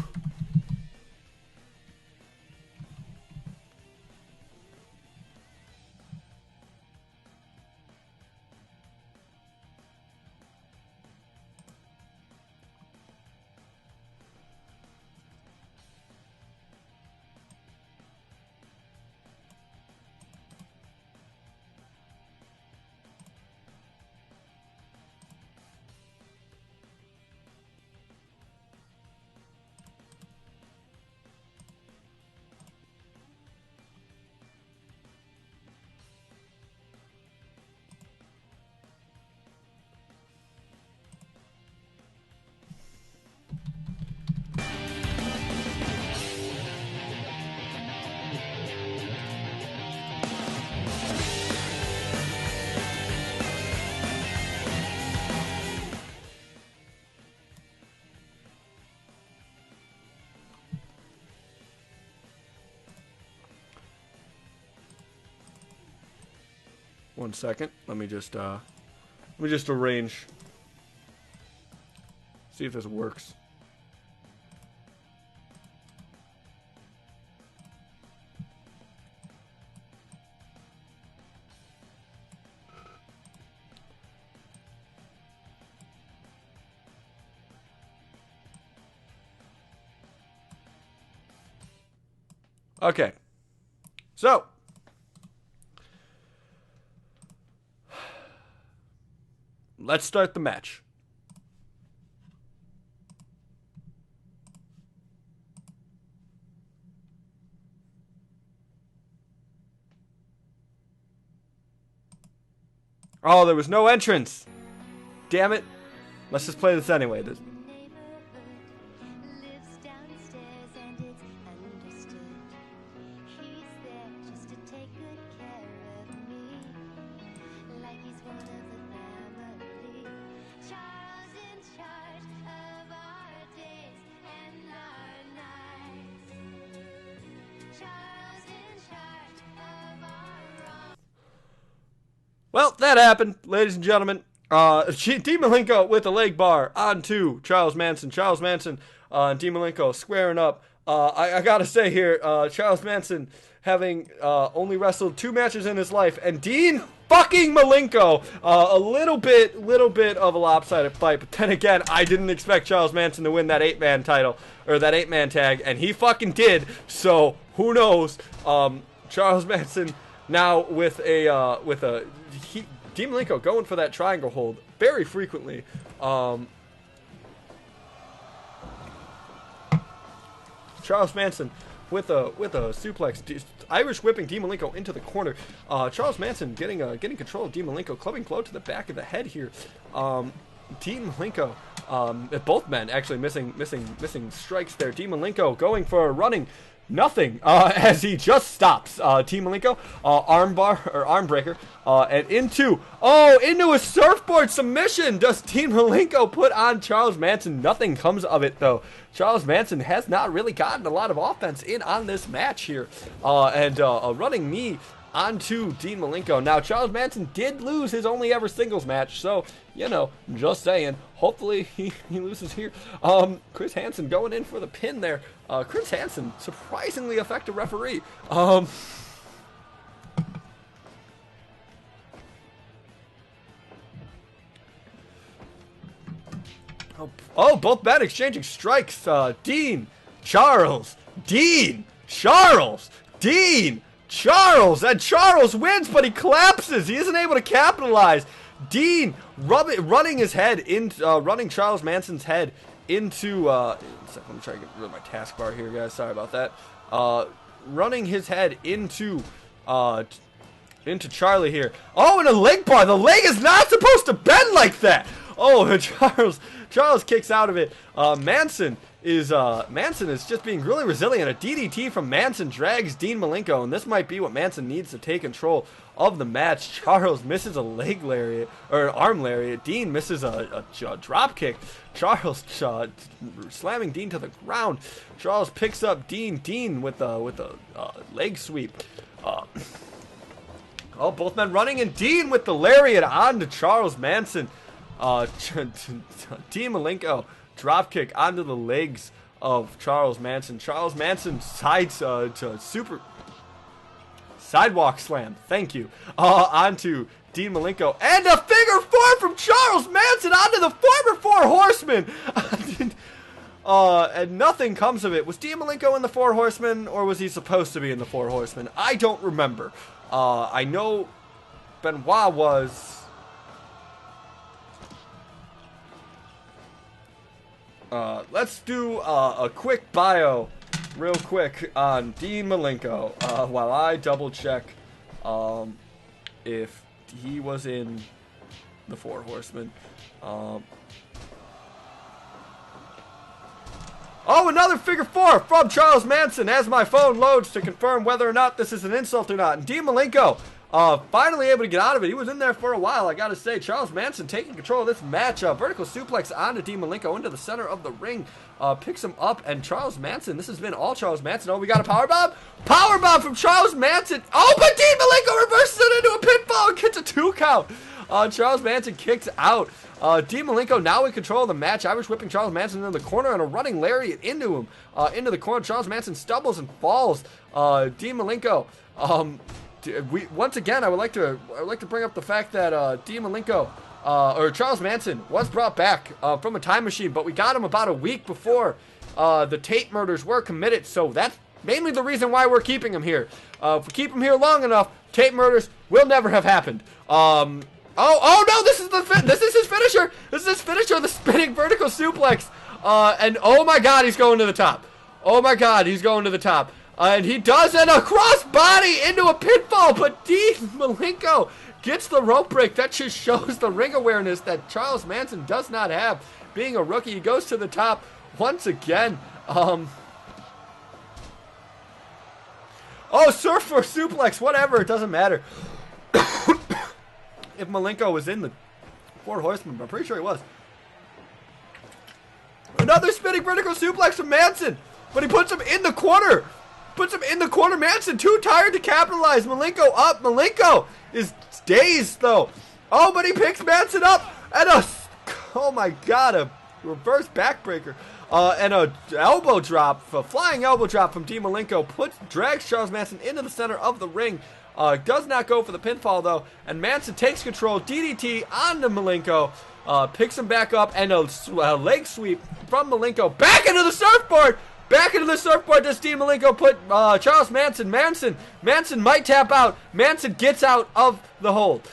One second. Let me just arrange. See if this works. Okay. So, let's start the match. Oh, there was no entrance. Damn it. Let's just play this anyway. Well, that happened, ladies and gentlemen. Dean Malenko with a leg bar onto Charles Manson. Charles Manson and Dean Malenko squaring up. I gotta say here, Charles Manson having only wrestled 2 matches in his life, and Dean fucking Malenko, a little bit of a lopsided fight. But then again, I didn't expect Charles Manson to win that 8-man title, or that 8-man tag, and he fucking did. So who knows? Charles Manson now with a Dean Malenko going for that triangle hold very frequently. Charles Manson with a suplex, Irish whipping Dean Malenko into the corner. Charles Manson getting control of Dean Malenko, clubbing blow to the back of the head here. Dean Malenko, both men actually missing strikes there. Dean Malenko going for a running nothing as he just stops. Dean Malenko, arm breaker, and into a surfboard submission. Does Dean Malenko put on Charles Manson? Nothing comes of it though. Charles Manson has not really gotten a lot of offense in on this match here, and a running knee onto Dean Malenko. Now, Charles Manson did lose his only ever singles match, so, you know, just saying. Hopefully, he loses here. Chris Hansen going in for the pin there. Chris Hansen, surprisingly effective referee. Both men exchanging strikes. Dean, Charles, and Charles wins, but he collapses. He isn't able to capitalize. Dean running his head into running Charles Manson's head into. Let me try to get rid of my taskbar here, guys. Sorry about that. Running his head into Charlie here. Oh, and a leg bar. The leg is not supposed to bend like that. Oh, Charles kicks out of it. Manson is just being really resilient. A DDT from Manson drags Dean Malenko, and this might be what Manson needs to take control of the match. Charles misses a leg lariat, or an arm lariat. Dean misses a drop kick. Charles slamming Dean to the ground. Charles picks up Dean with a leg sweep. Both men running, and Dean with the lariat onto Charles Manson. Dean Malenko drop kick onto the legs of Charles Manson. Charles Manson super sidewalk slam. Thank you. Onto Dean Malenko, and a figure four from Charles Manson onto the former Four Horsemen. And nothing comes of it. Was Dean Malenko in the Four Horsemen, or was he supposed to be in the Four Horsemen? I don't remember. I know Benoit was. Let's do a quick bio real quick on Dean Malenko while I double check if he was in the Four Horsemen. Another figure four from Charles Manson as my phone loads to confirm whether or not this is an insult or not. And Dean Malenko finally able to get out of it. He was in there for a while, I gotta say. Charles Manson taking control of this match. Vertical suplex onto Dean Malenko into the center of the ring. Picks him up, and Charles Manson, this has been all Charles Manson. We got a powerbomb? Powerbomb from Charles Manson. But Dean Malenko reverses it into a pinfall and gets a 2 count. Charles Manson kicks out. Dean Malenko now in control of the match. Irish whipping Charles Manson into the corner and a running lariat into him. Into the corner. Charles Manson stumbles and falls. Dean Malenko, once again, I would like to bring up the fact that Dean Malenko, or Charles Manson, was brought back from a time machine, but we got him about a week before the Tate murders were committed, so that's mainly the reason why we're keeping him here. If we keep him here long enough, Tate murders will never have happened. No, this is his finisher. This is his finisher, the spinning vertical suplex. And oh my God, he's going to the top. Oh my God, he's going to the top. And he does, and a crossbody into a pinfall, but Dean Malenko gets the rope break. That just shows the ring awareness that Charles Manson does not have. Being a rookie, he goes to the top once again. Surfer suplex, whatever, it doesn't matter. If Malenko was in the Four Horsemen, but I'm pretty sure he was. Another spinning vertical suplex from Manson, but he puts him in the corner. Manson too tired to capitalize. Malenko up. Malenko is dazed though. But he picks Manson up, and oh my God, a reverse backbreaker. And a flying elbow drop from Dean Malenko drags Charles Manson into the center of the ring. Does not go for the pinfall though, and Manson takes control. DDT onto Malenko, picks him back up, and a leg sweep from Malenko back into the surfboard. Does Dean Malenko put Charles Manson? Manson might tap out. Manson gets out of the hold.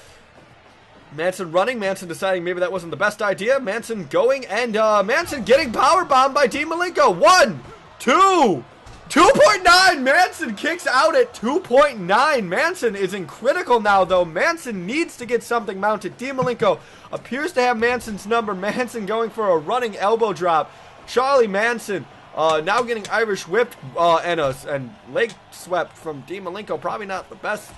Manson running. Manson deciding maybe that wasn't the best idea. Manson going, and Manson getting powerbombed by Dean Malenko. 1, 2, 2.9! Manson kicks out at 2.9. Manson is in critical now, though. Manson needs to get something mounted. Dean Malenko appears to have Manson's number. Manson going for a running elbow drop. Charlie Manson now getting Irish whipped and leg swept from Dean Malenko. Probably not the best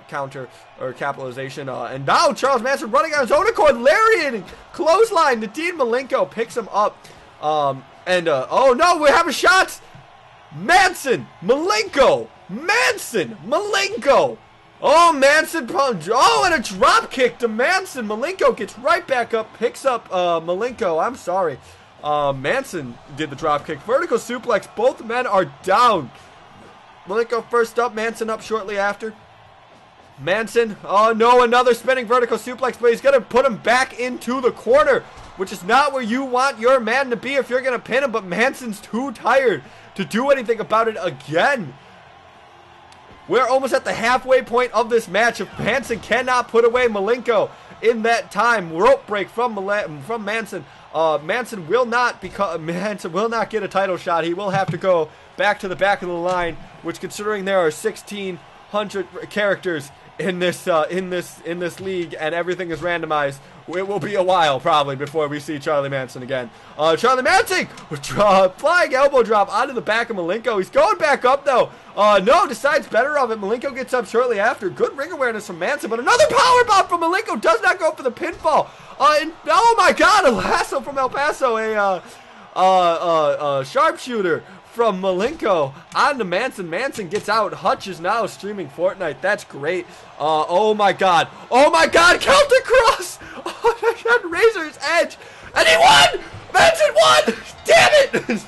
counter or capitalization. And now Charles Manson running on his own accord. Lariat clothesline to Dean Malenko. Picks him up. Oh no, we have a shot. Manson, Malenko, Manson, Malenko. Oh, Manson, oh, and a drop kick to Manson. Malenko gets right back up, picks up Malenko. I'm sorry. Manson did the drop kick. Vertical suplex, both men are down. Malenko first up, Manson up shortly after. Manson, oh no, another spinning vertical suplex, but he's going to put him back into the corner, which is not where you want your man to be if you're going to pin him, but Manson's too tired to do anything about it again. We're almost at the halfway point of this match. If Manson cannot put away Malenko in that time, rope break from Manson. Manson will not get a title shot. He will have to go back to the back of the line, which, considering there are 1,600 characters in this league and everything is randomized, it will be a while probably before we see Charlie Manson again. Charlie Manson flying elbow drop onto the back of Malenko. He's going back up though. No, decides better of it. Malenko gets up shortly after. Good ring awareness from Manson, but another power bomb from Malenko. Does not go for the pinfall. And oh my God, a lasso from El Paso, a sharpshooter from Malenko on to Manson. Manson gets out. Hutch is now streaming Fortnite. That's great. Oh my God. Oh my God. Count across. Oh my God. Razor's Edge. And he won. Manson won. Damn it.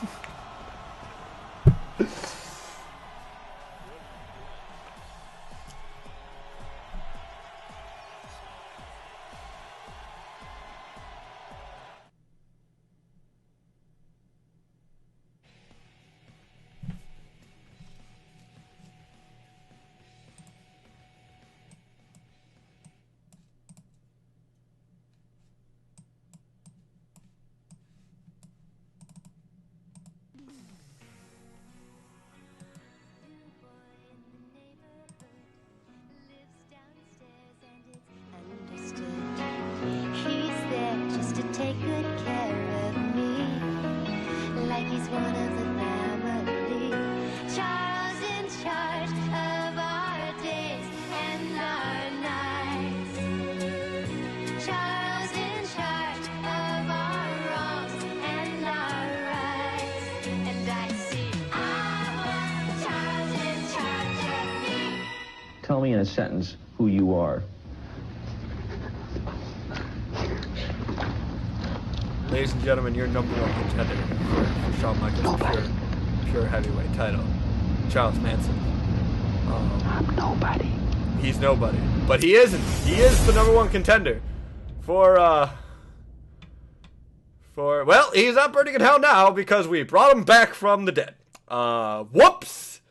Tell me in a sentence who you are. Ladies and gentlemen, your number one contender for Shawn Micheals' pure heavyweight title, Charles Manson. I'm nobody. He's nobody, but he isn't. He is the number one contender for well, he's not burning in hell now because we brought him back from the dead. Whoops.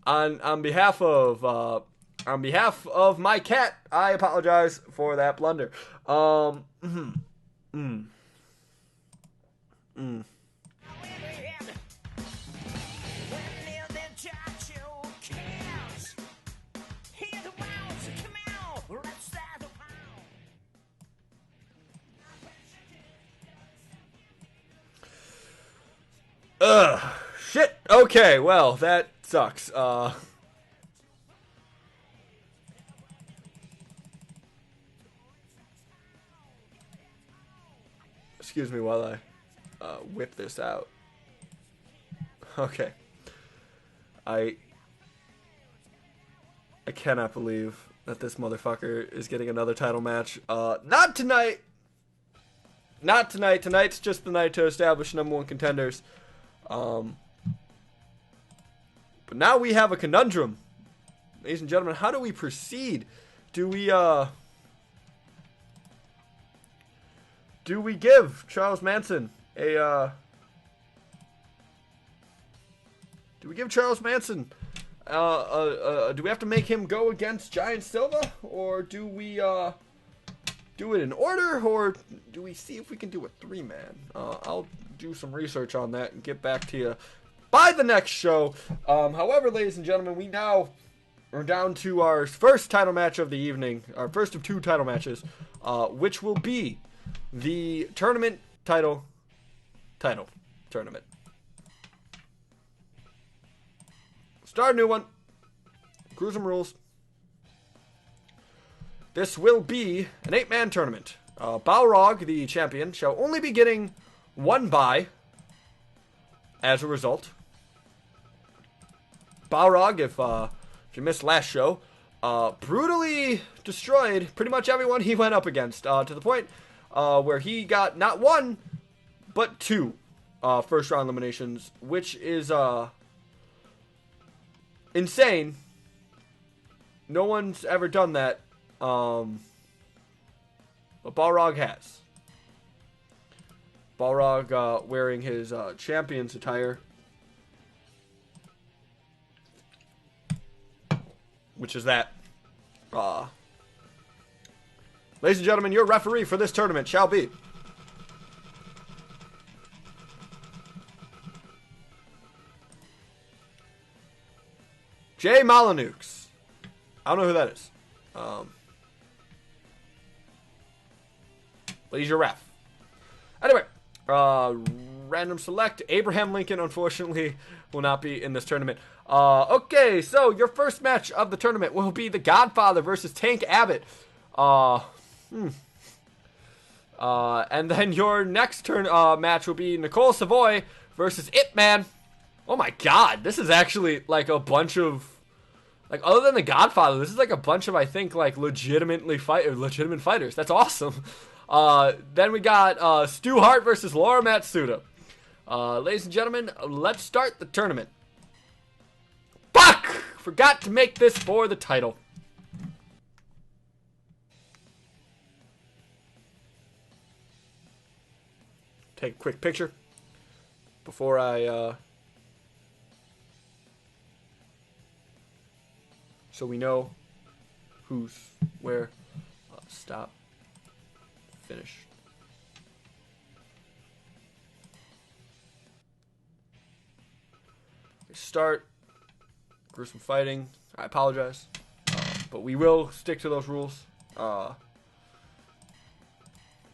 On behalf of my cat, I apologize for that blunder. Shit. Okay, well, that sucks. Excuse me while I whip this out. Okay. I cannot believe that this motherfucker is getting another title match. Not tonight. Not tonight. Tonight's just the night to establish number one contenders. But now we have a conundrum. Ladies and gentlemen, how do we proceed? Do we give Charles Manson a do we give Charles Manson do we have to make him go against Giant Silva, or do we do it in order, or do we see if we can do a 3-man? I'll do some research on that and get back to you by the next show. However, ladies and gentlemen, we now are down to our first title match of the evening, our first of 2 title matches, which will be the tournament title tournament. Start a new one. Cruise some rules. This will be an 8-man tournament. Balrog, the champion, shall only be getting 1 bye as a result. Balrog, if you missed last show, brutally destroyed pretty much everyone he went up against, to the point where he got not 1, but 2 first round eliminations, which is insane. No one's ever done that. But Balrog has. Balrog wearing his champion's attire, which is that. Ladies and gentlemen, your referee for this tournament shall be Jay Malanukes. I don't know who that is. But he's your ref. Anyway, random select. Abraham Lincoln, unfortunately, will not be in this tournament. Okay, so your first match of the tournament will be The Godfather versus Tank Abbott. And then your next match will be Nicole Savoy versus Ip Man. Oh my god, this is actually like a bunch of, like, other than The Godfather, this is like a bunch of, I think, like, legitimate fighters. That's awesome. Then we got Stu Hart versus Laura Matsuda. Ladies and gentlemen, let's start the tournament. Fuck! Forgot to make this for the title. Take a quick picture before I so we know who's where. Stop. Finish. Start. Gruesome fighting. I apologize. But we will stick to those rules.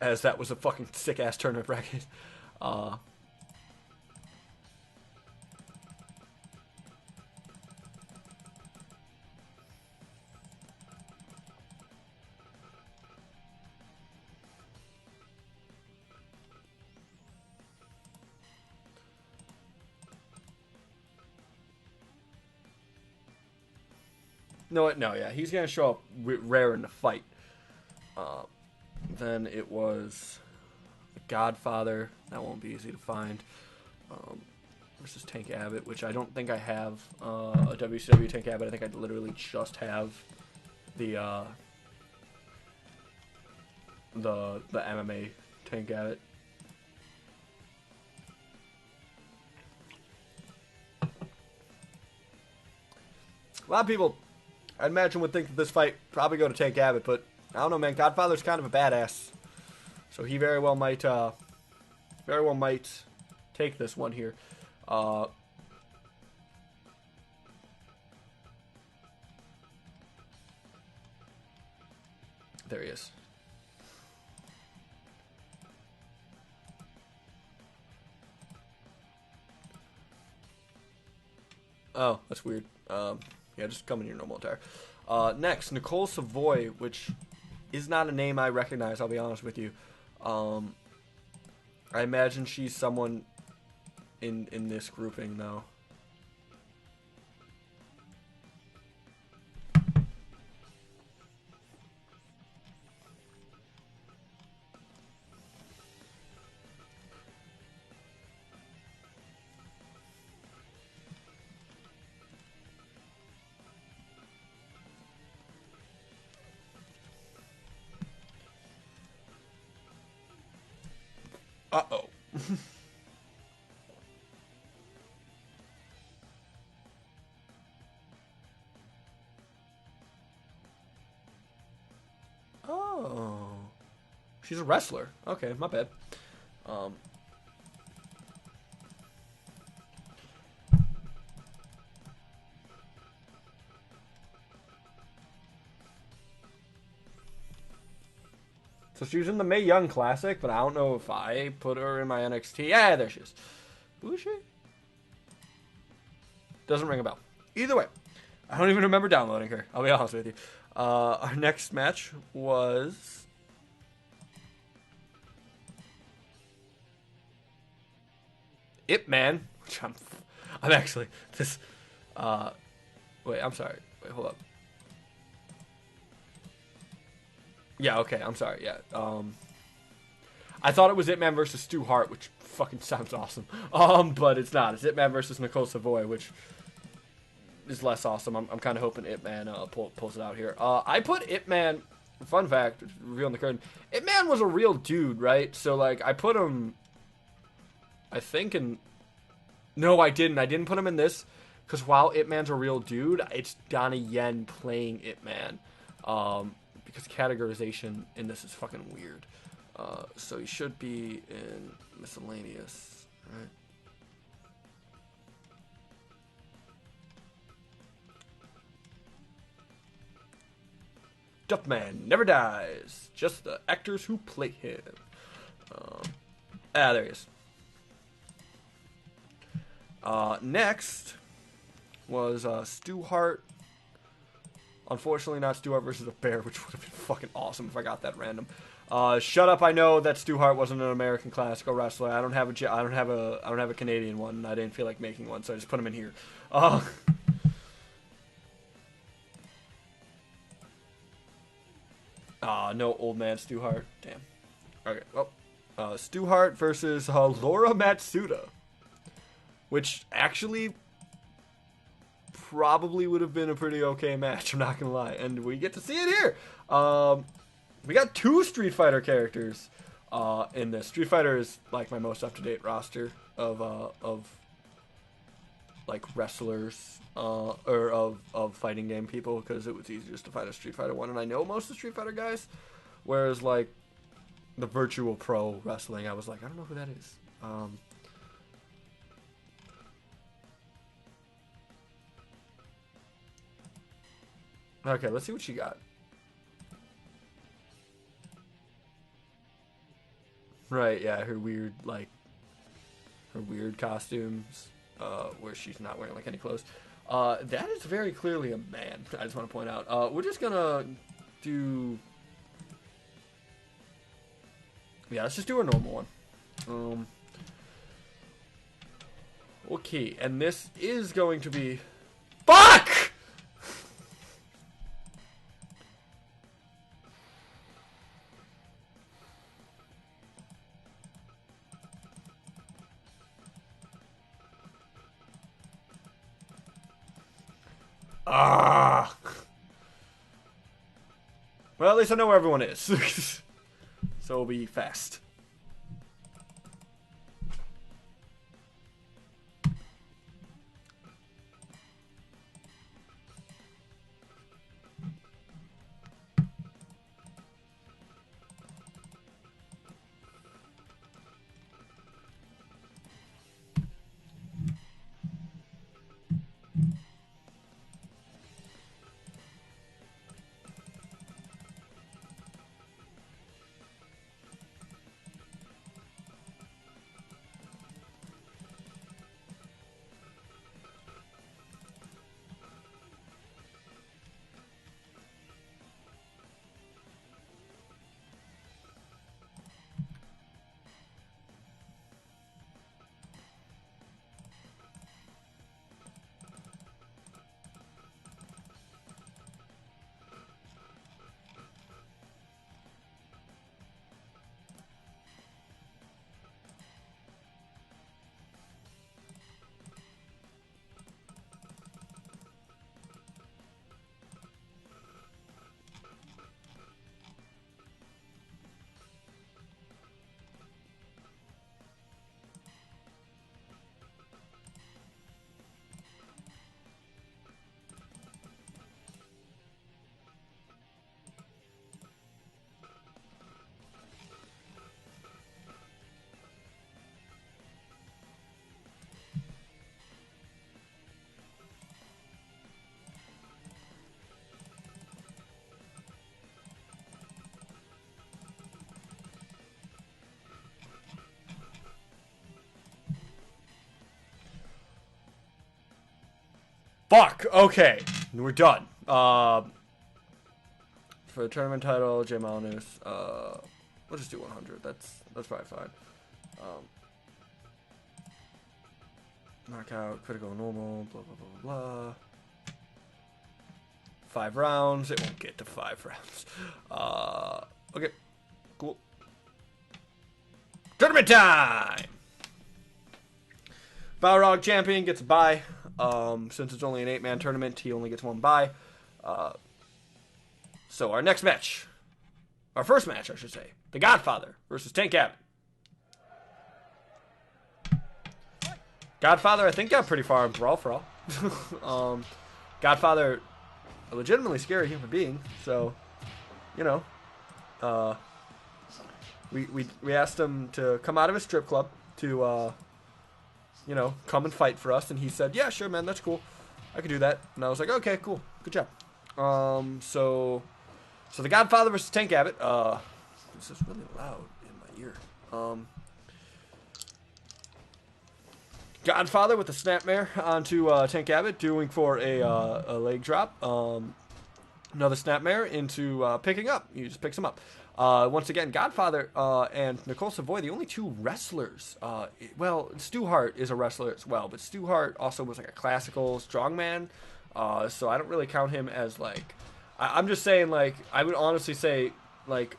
As that was a fucking sick-ass tournament bracket. No, yeah, he's gonna show up rare in the fight. Then it was The Godfather. That won't be easy to find. Versus Tank Abbott, which I don't think I have a WCW Tank Abbott. I think I literally just have the MMA Tank Abbott. A lot of people, I'd imagine, would think that this fight probably go to Tank Abbott, but I don't know, man. Godfather's kind of a badass, so he very well might take this one here. There he is. Oh, that's weird. Yeah, just come in your normal attire. Next, Nicole Savoy, which is not a name I recognize, I'll be honest with you. I imagine she's someone in this grouping, though. Uh-oh. Oh. She's a wrestler. Okay, my bad. So she was in the Mae Young Classic, but I don't know if I put her in my NXT. Yeah, there she is. Who is she? Doesn't ring a bell. Either way, I don't even remember downloading her. I'll be honest with you. Our next match was Ip Man, which I'm actually this. Wait, I'm sorry. Wait, hold up. Yeah, okay, I'm sorry. Yeah, I thought it was Ip Man versus Stu Hart, which fucking sounds awesome. But it's not. It's Ip Man versus Nicole Savoy, which is less awesome. I'm kind of hoping Ip Man pulls it out here. I put Ip Man. Fun fact, revealing the curtain. Ip Man was a real dude, right? So like, I put him. I think in. No, I didn't. I didn't put him in this because while Ip Man's a real dude, it's Donnie Yen playing Ip Man. Because categorization in this is fucking weird. So he should be in miscellaneous, right? Duffman never dies. Just the actors who play him. There he is. Next was Stu Hart. Unfortunately, not Stu Hart versus a bear, which would have been fucking awesome if I got that random. Shut up! I know that Stu Hart wasn't an American classical wrestler. I don't have a Canadian one. And I didn't feel like making one, so I just put him in here. No old man Stu Hart. Damn. Okay. Well, Stu Hart versus Laura Matsuda, which actually probably would have been a pretty okay match. I'm not gonna lie, and we get to see it here. We got 2 Street Fighter characters in this. Street Fighter is like my most up-to-date roster of like wrestlers or of fighting game people, because it was easy just to fight a Street Fighter 1, and I know most of the Street Fighter guys. Whereas like the Virtual Pro Wrestling, I was like, I don't know who that is. Okay, let's see what she got. Right, yeah, her weird costumes, where she's not wearing like any clothes. That is very clearly a man. I just want to point out. We're just gonna do. Yeah, let's just do a normal one. Okay, and this is going to be. Fuck! Ah! Well, at least I know where everyone is. So it'll be fast. Fuck. Okay, we're done. For the tournament title, J Malnus. We'll just do 100. That's probably fine. Knockout, critical, normal, blah blah blah blah blah. 5 rounds. It won't get to 5 rounds. Okay, cool. Tournament time. Balrog champion gets a bye. Since it's only an 8-man tournament, he only gets 1 bye. So our next match, our first match, I should say, The Godfather versus Tank Abbott. Godfather, I think, got pretty far in Brawl for All. Godfather, a legitimately scary human being, so, you know, we asked him to come out of his strip club to, you know, come and fight for us, and he said, yeah, sure, man, that's cool. I could do that. And I was like, okay, cool. Good job. So The Godfather versus Tank Abbott. This is really loud in my ear. Godfather with the snapmare onto Tank Abbott, doing for a leg drop. Another snapmare into picking up. He just picks him up. Once again, Godfather and Nicole Savoy, the only 2 wrestlers. Well, Stu Hart is a wrestler as well, but Stu Hart also was like a classical strongman. So I don't really count him as like. I'm just saying, like, I would honestly say, like,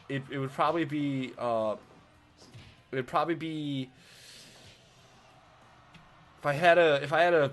it would probably be. It would probably be. If I had to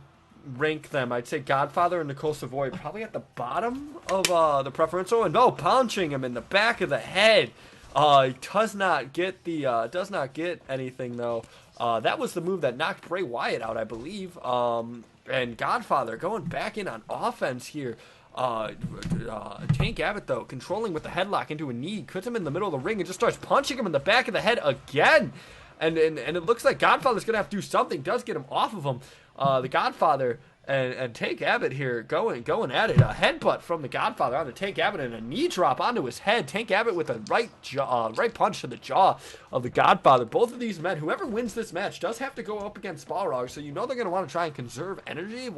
rank them, I'd say Godfather and Nicole Savoy probably at the bottom of the preferential, and punching him in the back of the head. He does not get anything though. That was the move that knocked Bray Wyatt out, I believe. And Godfather going back in on offense here. Tank Abbott though controlling with the headlock into a knee, puts him in the middle of the ring and just starts punching him in the back of the head again. And it looks like Godfather's going to have to do something. Does get him off of him. The Godfather and Tank Abbott here going at it. A headbutt from the Godfather onto Tank Abbott and a knee drop onto his head. Tank Abbott with a right punch to the jaw of the Godfather. Both of these men, whoever wins this match, does have to go up against Balrog. So you know they're going to want to try and conserve energy.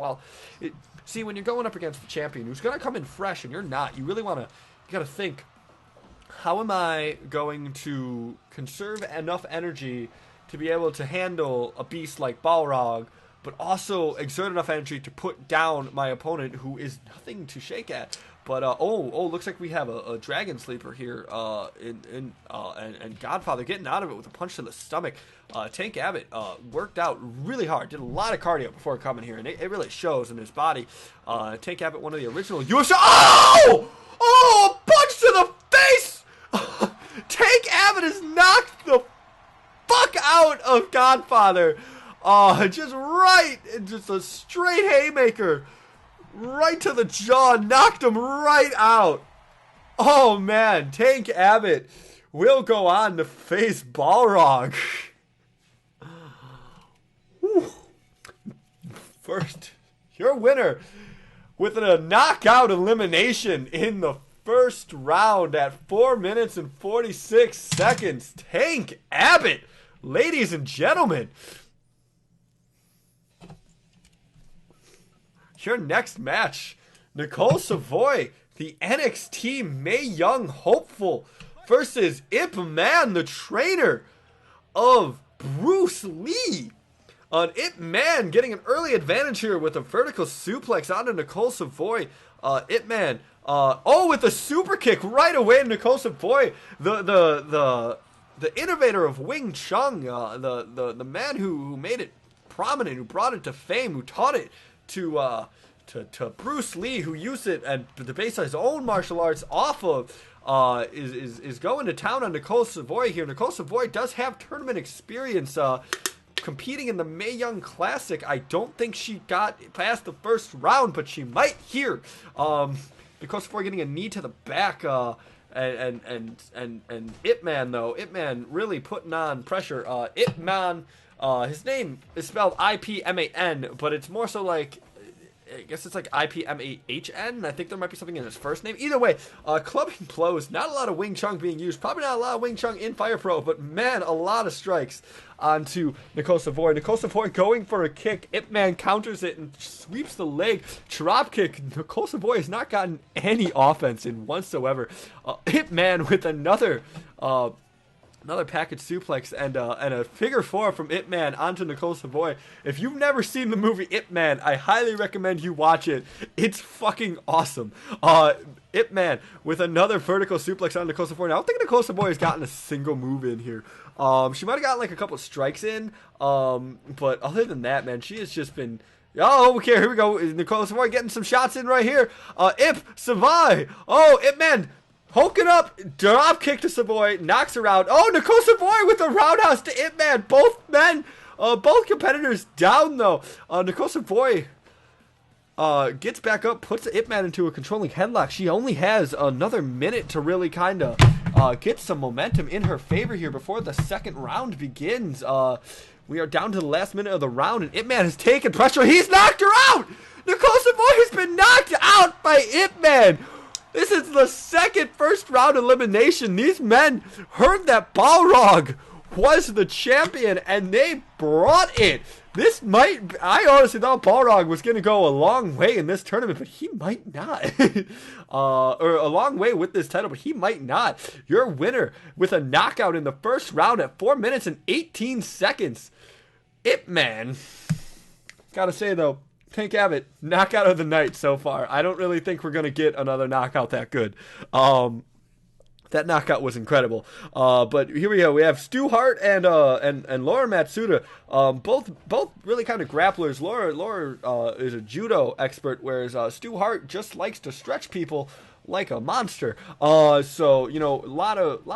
See, when you're going up against the champion who's going to come in fresh and you're not, you really want to, you got to think, how am I going to conserve enough energy to be able to handle a beast like Balrog, but also exert enough energy to put down my opponent, who is nothing to shake at? But looks like we have a dragon sleeper here, and Godfather getting out of it with a punch to the stomach. Tank Abbott worked out really hard, did a lot of cardio before coming here, and it really shows in his body. Tank Abbott, one of the original UFC. Oh, a punch to the face! Tank Abbott is knocked the fuck out of Godfather. Just a straight haymaker right to the jaw, knocked him right out. Oh man, Tank Abbott will go on to face Balrog. First, your winner with a knockout elimination in the first round at 4 minutes and 46 seconds. Tank Abbott, ladies and gentlemen. Your next match, Nicole Savoy, the NXT Mae Young hopeful, versus Ip Man, the trainer of Bruce Lee. Ip Man getting an early advantage here with a vertical suplex onto Nicole Savoy. Ip Man, with a super kick right away. Nicole Savoy, the innovator of Wing Chun, the man who made it prominent, who brought it to fame, who taught it to Bruce Lee, who used it and to base his own martial arts off of, is going to town on Nicole Savoy here. Nicole Savoy does have tournament experience, competing in the Mae Young Classic. I don't think she got past the first round, but she might here. Nicole Savoy getting a knee to the back, and Ip Man though. Ip Man really putting on pressure. Ip Man, his name is spelled I-P-M-A-N, but it's more so like guess it's like IPMAHN. I think there might be something in his first name. Either way, clubbing blows. Not a lot of Wing Chun being used. Probably not a lot of Wing Chun in Fire Pro, but man, a lot of strikes onto Nicole Savoy. Nicole Savoy going for a kick. Ip Man counters it and sweeps the leg. Drop kick. Nicole Savoy has not gotten any offense in whatsoever. Ip Man with another package suplex and a figure four from Ip Man onto Nicole Savoy. If you've never seen the movie Ip Man, I highly recommend you watch it. It's fucking awesome. Ip Man with another vertical suplex on Nicole Savoy. Now, I don't think Nicole Savoy has gotten a single move in here. She might have gotten like a couple strikes in, but other than that, man, she has just been... Oh, okay, here we go. Nicole Savoy getting some shots in right here. Ip Savoy. Oh, Ip Man poking up, drop kick to Savoy, knocks her out. Oh, Nicole Savoy with a roundhouse to Ip Man. Both competitors down though. Nicole Savoy gets back up, puts Ip Man into a controlling headlock. She only has another minute to really kind of get some momentum in her favor here before the second round begins. We are down to the last minute of the round, and Ip Man has taken pressure. He's knocked her out. Nicole Savoy has been knocked out by Ip Man. This is the second first round elimination. These men heard that Balrog was the champion, and they brought it. I honestly thought Balrog was going to go a long way in this tournament, but he might not. Or a long way with this title, but he might not. Your winner with a knockout in the first round at 4 minutes and 18 seconds. Ip Man. Gotta say, though, Tank Abbott, knockout of the night so far. I don't really think we're going to get another knockout that good. That knockout was incredible. But here we go. We have Stu Hart and Laura Matsuda. Both really kind of grapplers. Laura is a judo expert, whereas Stu Hart just likes to stretch people like a monster. So you know, a lot of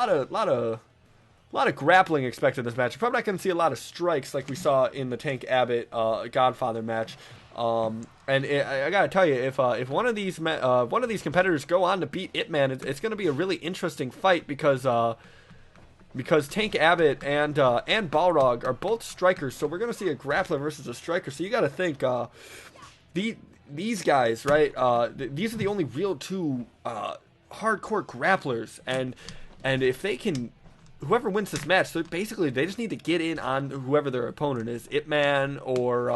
grappling expected in this match. You're probably not going to see a lot of strikes like we saw in the Tank Abbott Godfather match. I gotta tell you, if one of these competitors go on to beat Ip Man, it's gonna be a really interesting fight because Tank Abbott and Balrog are both strikers, so we're gonna see a grappler versus a striker. So you gotta think these guys, right? These are the only real two hardcore grapplers, and if they can. Whoever wins this match, so basically they just need to get in on whoever their opponent is, Ip Man or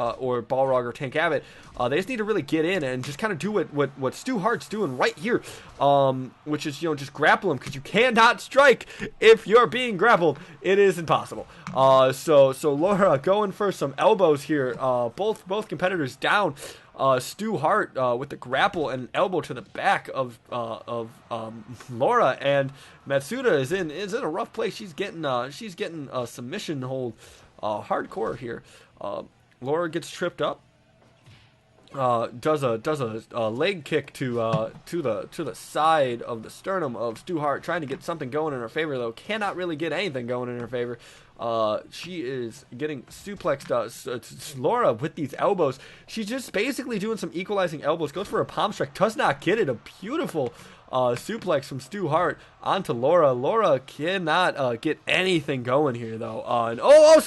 Balrog or Tank Abbott. They just need to really get in and just kind of do what Stu Hart's doing right here, which is just grapple him, because you cannot strike if you're being grappled. It is impossible. So Laura going for some elbows here. Both competitors down. Stu Hart with the grapple and elbow to the back of Laura, and Matsuda is in a rough place. She's getting a submission hold hardcore here. Laura gets tripped up. Does a leg kick to the side of the sternum of Stu Hart, trying to get something going in her favor, though cannot really get anything going in her favor. She is getting suplexed. Laura with these elbows. She's just basically doing some equalizing elbows. Goes for a palm strike. Does not get it. A beautiful suplex from Stu Hart onto Laura. Laura cannot get anything going here, though. So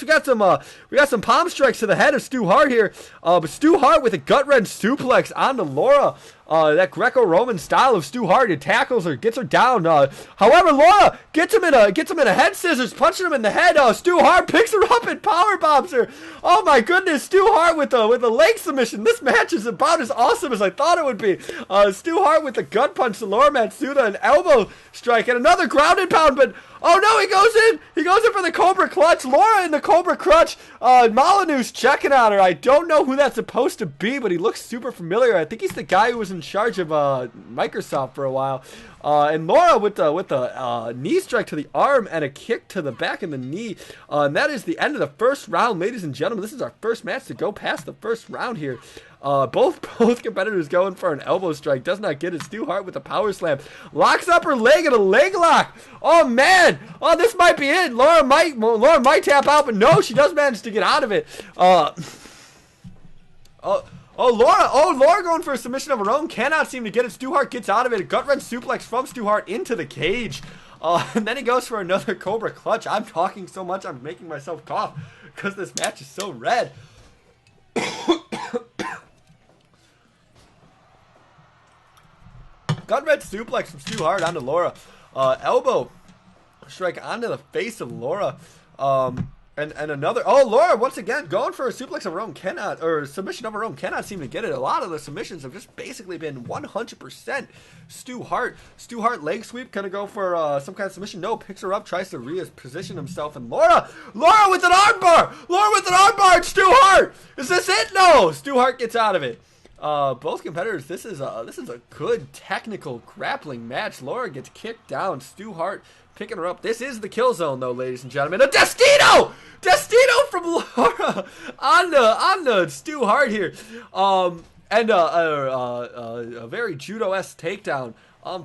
we got some palm strikes to the head of Stu Hart here. But Stu Hart with a gut wrench suplex onto Laura. That Greco-Roman style of Stu Hart. He tackles her, gets her down. However, Laura gets him in a head scissors, punching him in the head. Stu Hart picks her up and power bombs her. Oh my goodness, Stu Hart with a leg submission. This match is about as awesome as I thought it would be. Stu Hart with the gut punch to Laura Matsuda, an elbow strike, and another grounded pound. But oh no, he goes in for the Cobra Clutch. Laura in the Cobra Clutch. Molyneux's checking on her. I don't know who that's supposed to be, but he looks super familiar. I think he's the guy who was in charge of Microsoft for a while. And Laura with the knee strike to the arm and a kick to the back of the knee. And that is the end of the first round, ladies and gentlemen. This is our first match to go past the first round here. Both competitors going for an elbow strike. Does not get it. Stu Hart with a power slam. Locks up her leg in a leg lock. Oh, man. Oh, this might be it. Laura might tap out, but no, she does manage to get out of it. Laura going for a submission of her own. Cannot seem to get it. Stu Hart gets out of it. A gut wrench suplex from Stu Hart into the cage. And then he goes for another Cobra Clutch. I'm talking so much I'm making myself cough because this match is so red. Gunman suplex from Stu Hart onto Laura. Elbow strike onto the face of Laura. And another. Oh, Laura once again going for a suplex of her own. Cannot, or submission of her own. Cannot seem to get it. A lot of the submissions have just basically been 100% Stu Hart. Stu Hart leg sweep. Gonna go for some kind of submission. No, picks her up. Tries to reposition himself. And Laura with an armbar. Laura with an armbar. And Stu Hart. Is this it? No. Stu Hart gets out of it. Both competitors. This is a good technical grappling match. Laura gets kicked down. Stu Hart picking her up. This is the kill zone, though, ladies and gentlemen. A Destino from Laura on the Stu Hart here. And a very judo-esque takedown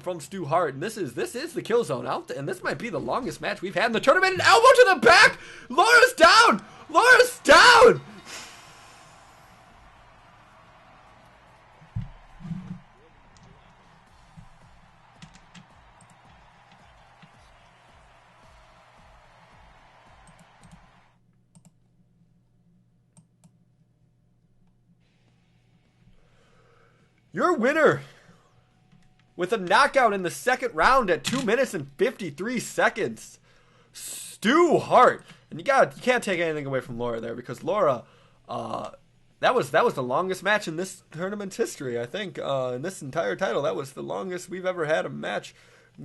from Stu Hart. And this is the kill zone out, and this might be the longest match we've had in the tournament. An elbow to the back. Laura's down. Laura's down. Your winner with a knockout in the second round at 2 minutes and 53 seconds, Stu Hart. And you can't take anything away from Laura there, because Laura, that was the longest match in this tournament's history. I think in this entire title, that was the longest we've ever had a match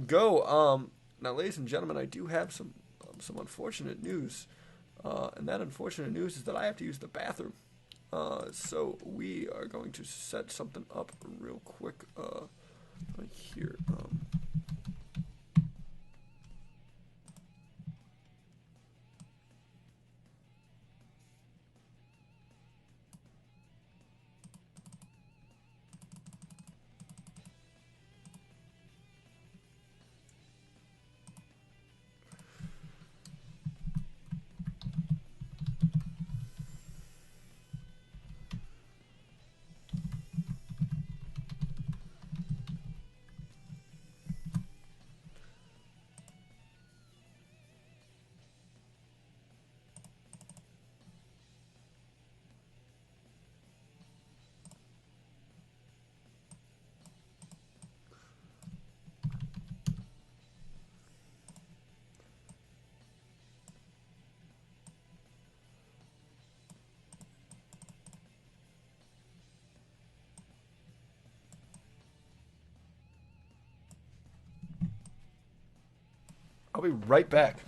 go. Now, ladies and gentlemen, I do have some unfortunate news, and that unfortunate news is that I have to use the bathroom. So we are going to set something up real quick right here. I'll be right back.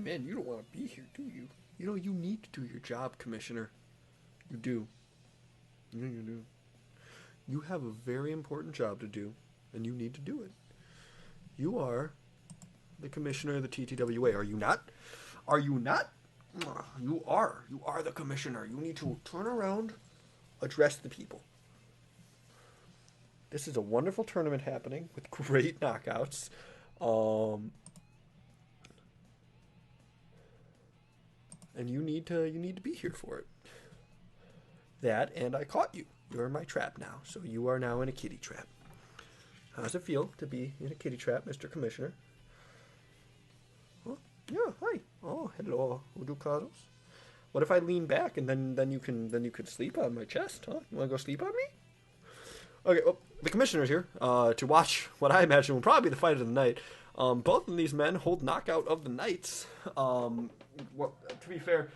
man, you don't want to be here, do you? You know, you need to do your job, Commissioner. You do. You do. You have a very important job to do, and you need to do it. You are the Commissioner of the TTWA, are you not? Are you not? You are. You are the Commissioner. You need to turn around, address the people. This is a wonderful tournament happening with great knockouts. And you need to be here for it. That, and I caught you. You're in my trap now, so you are now in a kitty trap. How does it feel to be in a kitty trap, Mr. Commissioner? Oh, yeah, hi. Oh, hello, Voodoo Carlos. What if I lean back and then you could sleep on my chest, huh? You want to go sleep on me? Okay, well, the Commissioner's here to watch what I imagine will probably be the fight of the night. Both of these men hold knockout of the nights. Well, to be fair,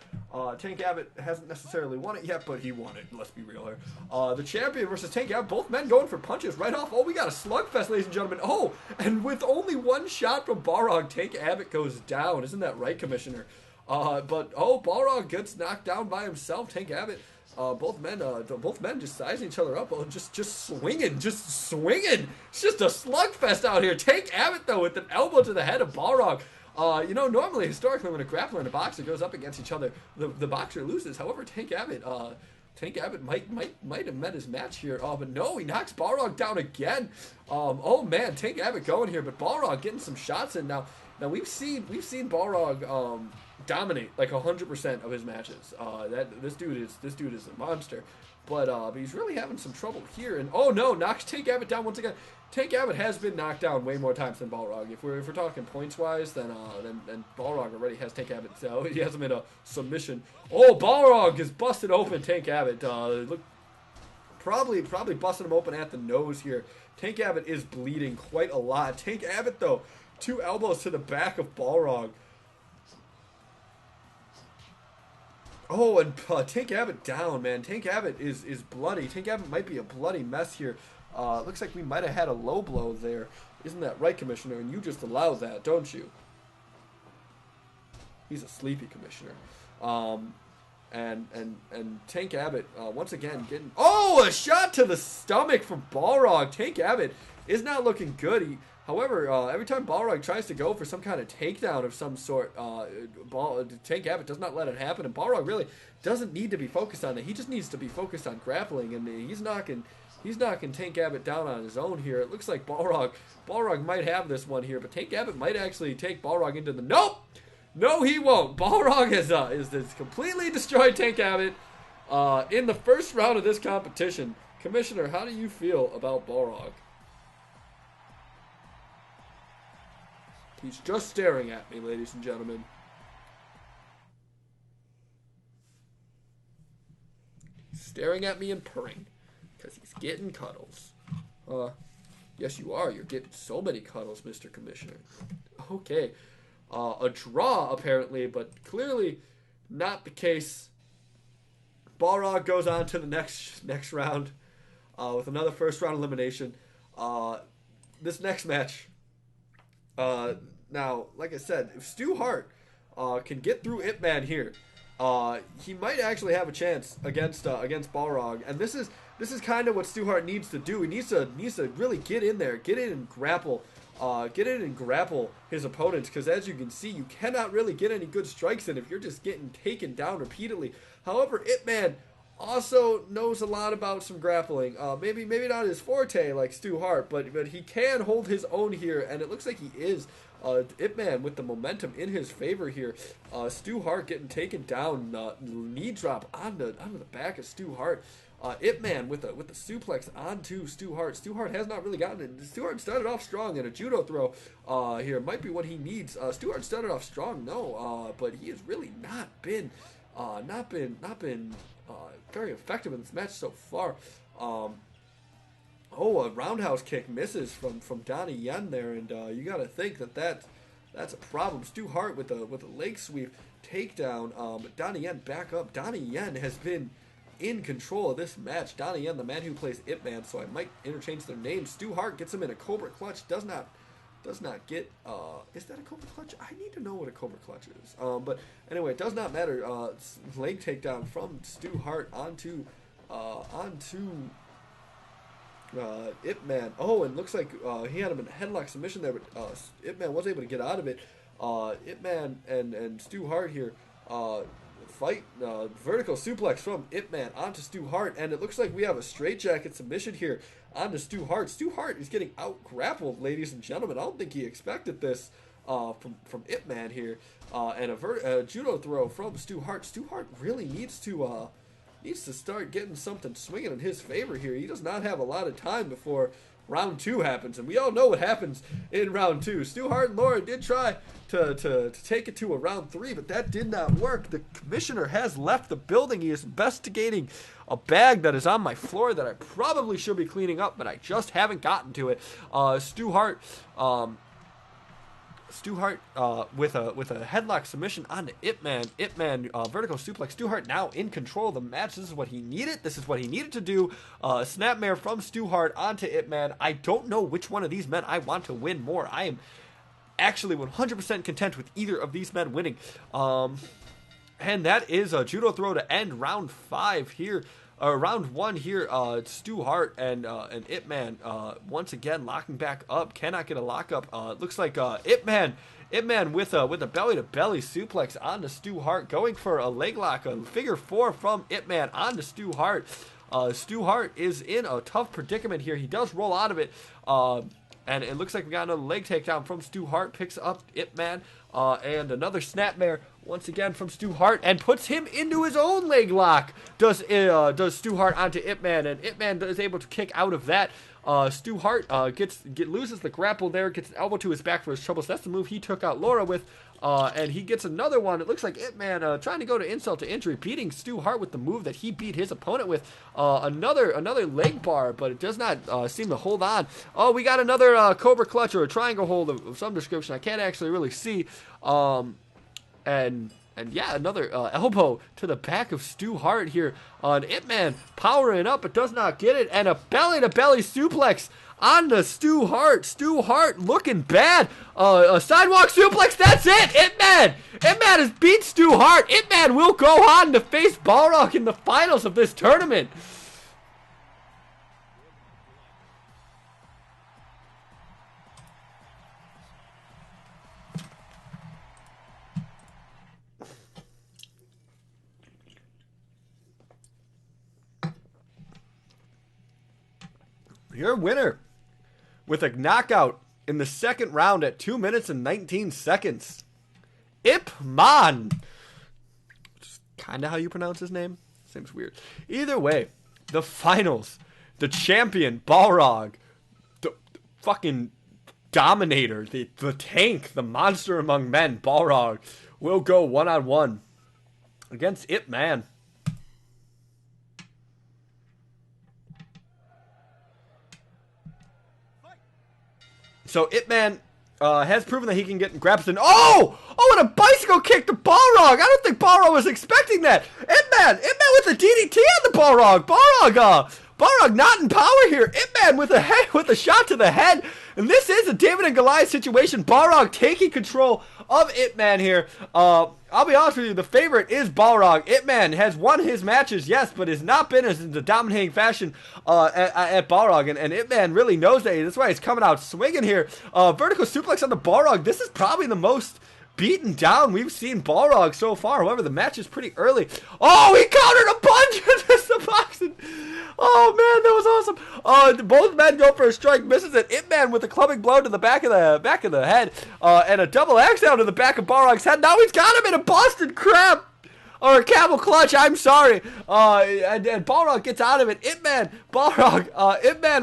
Tank Abbott hasn't necessarily won it yet, but he won it. Let's be real here. The champion versus Tank Abbott, both men going for punches right off. Oh, we got a slugfest, ladies and gentlemen. Oh, and with only one shot from Balrog, Tank Abbott goes down. Isn't that right, Commissioner? But Balrog gets knocked down by himself. Tank Abbott. Both men just sizing each other up, just swinging. It's just a slugfest out here. Tank Abbott, though, with an elbow to the head of Balrog. Normally, historically, when a grappler and a boxer goes up against each other, the boxer loses. However, Tank Abbott might have met his match here. But no, he knocks Balrog down again. Oh man, Tank Abbott going here, but Balrog getting some shots in now. Now we've seen Balrog dominate like 100% of his matches. This dude is a monster, but he's really having some trouble here. And oh no, knocks Tank Abbott down once again. Tank Abbott has been knocked down way more times than Balrog. If we're talking points wise, then Balrog already has Tank Abbott. So he has him in a submission. Oh, Balrog is busted open. Tank Abbott look probably busting him open at the nose here. Tank Abbott is bleeding quite a lot. Tank Abbott though, 2 elbows to the back of Balrog. Oh, and Tank Abbott down, man. Tank Abbott is bloody. Tank Abbott might be a bloody mess here. Looks like we might have had a low blow there. Isn't that right, Commissioner? And you just allow that, don't you? He's a sleepy Commissioner. And Tank Abbott, once again, getting... Oh, a shot to the stomach from Balrog. Tank Abbott is not looking good. However, every time Balrog tries to go for some kind of takedown of some sort, Tank Abbott does not let it happen, and Balrog really doesn't need to be focused on that. He just needs to be focused on grappling, and he's knocking Tank Abbott down on his own here. It looks like Balrog might have this one here, but Tank Abbott might actually take Balrog into the... Nope! No, he won't. Balrog has completely destroyed Tank Abbott in the first round of this competition. Commissioner, how do you feel about Balrog? He's just staring at me, ladies and gentlemen. He's staring at me and purring because he's getting cuddles. Yes, you are. You're getting so many cuddles, Mr. Commissioner. Okay. A draw, apparently, but clearly not the case. Balrog goes on to the next round with another first-round elimination. This next match... now, like I said, if Stu Hart can get through Ip Man here, he might actually have a chance against Balrog. And this is kind of what Stu Hart needs to do. He needs to really get in there, get in and grapple his opponents. Because as you can see, you cannot really get any good strikes in if you're just getting taken down repeatedly. However, Ip Man also knows a lot about some grappling. Maybe not his forte like Stu Hart, but he can hold his own here, and it looks like he is. Ip Man with the momentum in his favor here. Stu Hart getting taken down, knee drop onto the back of Stu Hart. Ip Man with the suplex onto Stu Hart. Stu Hart has not really gotten it. Stu Hart started off strong, and a judo throw here might be what he needs. Stu Hart started off strong, but he has really not been very effective in this match so far. A roundhouse kick misses from Donnie Yen there, and you got to think that's a problem. Stu Hart with a leg sweep takedown. But Donnie Yen back up. Donnie Yen has been in control of this match. Donnie Yen, the man who plays Ip Man, so I might interchange their names. Stu Hart gets him in a Cobra Clutch. Does not Does not get, is that a Cobra Clutch? I need to know what a Cobra Clutch is. But anyway, it does not matter. Leg takedown from Stu Hart onto Ip Man. Oh, and looks like he had him in a headlock submission there, but Ip Man was able to get out of it. Ip Man and Stu Hart here fight. Vertical suplex from Ip Man onto Stu Hart, and it looks like we have a straitjacket submission here onto Stu Hart. Stu Hart is getting out grappled, ladies and gentlemen. I don't think he expected this from Ip Man here. And a judo throw from Stu Hart. Stu Hart really needs to start getting something swinging in his favor here. He does not have a lot of time before round 2 happens, and we all know what happens in round 2. Stu Hart and Laura did try to take it to a round 3, but that did not work. The commissioner has left the building. He is investigating a bag that is on my floor that I probably should be cleaning up, but I just haven't gotten to it. Stu Hart with a headlock submission onto Ip Man. Ip Man vertical suplex. Stu Hart now in control of the match. This is what he needed. This is what he needed to do. Snapmare from Stu Hart onto Ip Man. I don't know which one of these men I want to win more. I am actually 100% content with either of these men winning. And that is a judo throw to end round 5 here. Round 1 here, Stu Hart and Ip Man once again locking back up. Cannot get a lockup. It looks like Ip Man with a belly-to-belly suplex onto Stu Hart, going for a leg lock, a figure 4 from Ip Man onto Stu Hart. Stu Hart is in a tough predicament here. He does roll out of it, and it looks like we got another leg takedown from Stu Hart. Picks up Ip Man, and another snapmare once again from Stu Hart, and puts him into his own leg lock. Does Stu Hart onto Ip Man, and Ip Man is able to kick out of that. Stu Hart loses the grapple there, gets an elbow to his back for his trouble. So that's the move he took out Laura with. And he gets another one. It looks like Ip Man trying to go to insult to injury, beating Stu Hart with the move that he beat his opponent with. Another leg bar, but it does not seem to hold on. Oh, we got another Cobra Clutch or a triangle hold of some description. I can't actually really see. And yeah, another elbow to the back of Stu Hart here on Ip Man, powering up but does not get it, and a belly-to-belly suplex on the Stu Hart. Stu Hart looking bad. A sidewalk suplex, that's it! Ip Man has beat Stu Hart. Ip Man will go on to face Balrog in the finals of this tournament. Your winner, with a knockout in the second round at 2 minutes and 19 seconds, Ip Man. Just kind of how you pronounce his name. Seems weird. Either way, the finals, the champion, Balrog, the fucking dominator, the tank, the monster among men, Balrog, will go one-on-one against Ip Man. So Ip Man has proven that he can get grabs and and a bicycle kick to Balrog. I don't think Balrog was expecting that. Ip Man with the DDT on the Balrog. Balrog not in power here. Ip Man with a shot to the head. And this is a David and Goliath situation. Balrog taking control of Ip Man here. I'll be honest with you, the favorite is Balrog. Ip Man has won his matches, yes, but has not been in the dominating fashion at Balrog. And Ip Man really knows that. That's why he's coming out swinging here. Vertical suplex on the Balrog. This is probably the most beaten down we've seen Balrog so far. However, the match is pretty early. Oh, he countered a punch into Suboxone. Oh man, that was awesome. Both men go for a strike, misses it. Ip Man with a clubbing blow to the back of the head, and a double axe out to the back of Balrog's head. Now he's got him in a Boston Crab. Or a camel clutch, I'm sorry. And Balrog gets out of it. Ip Man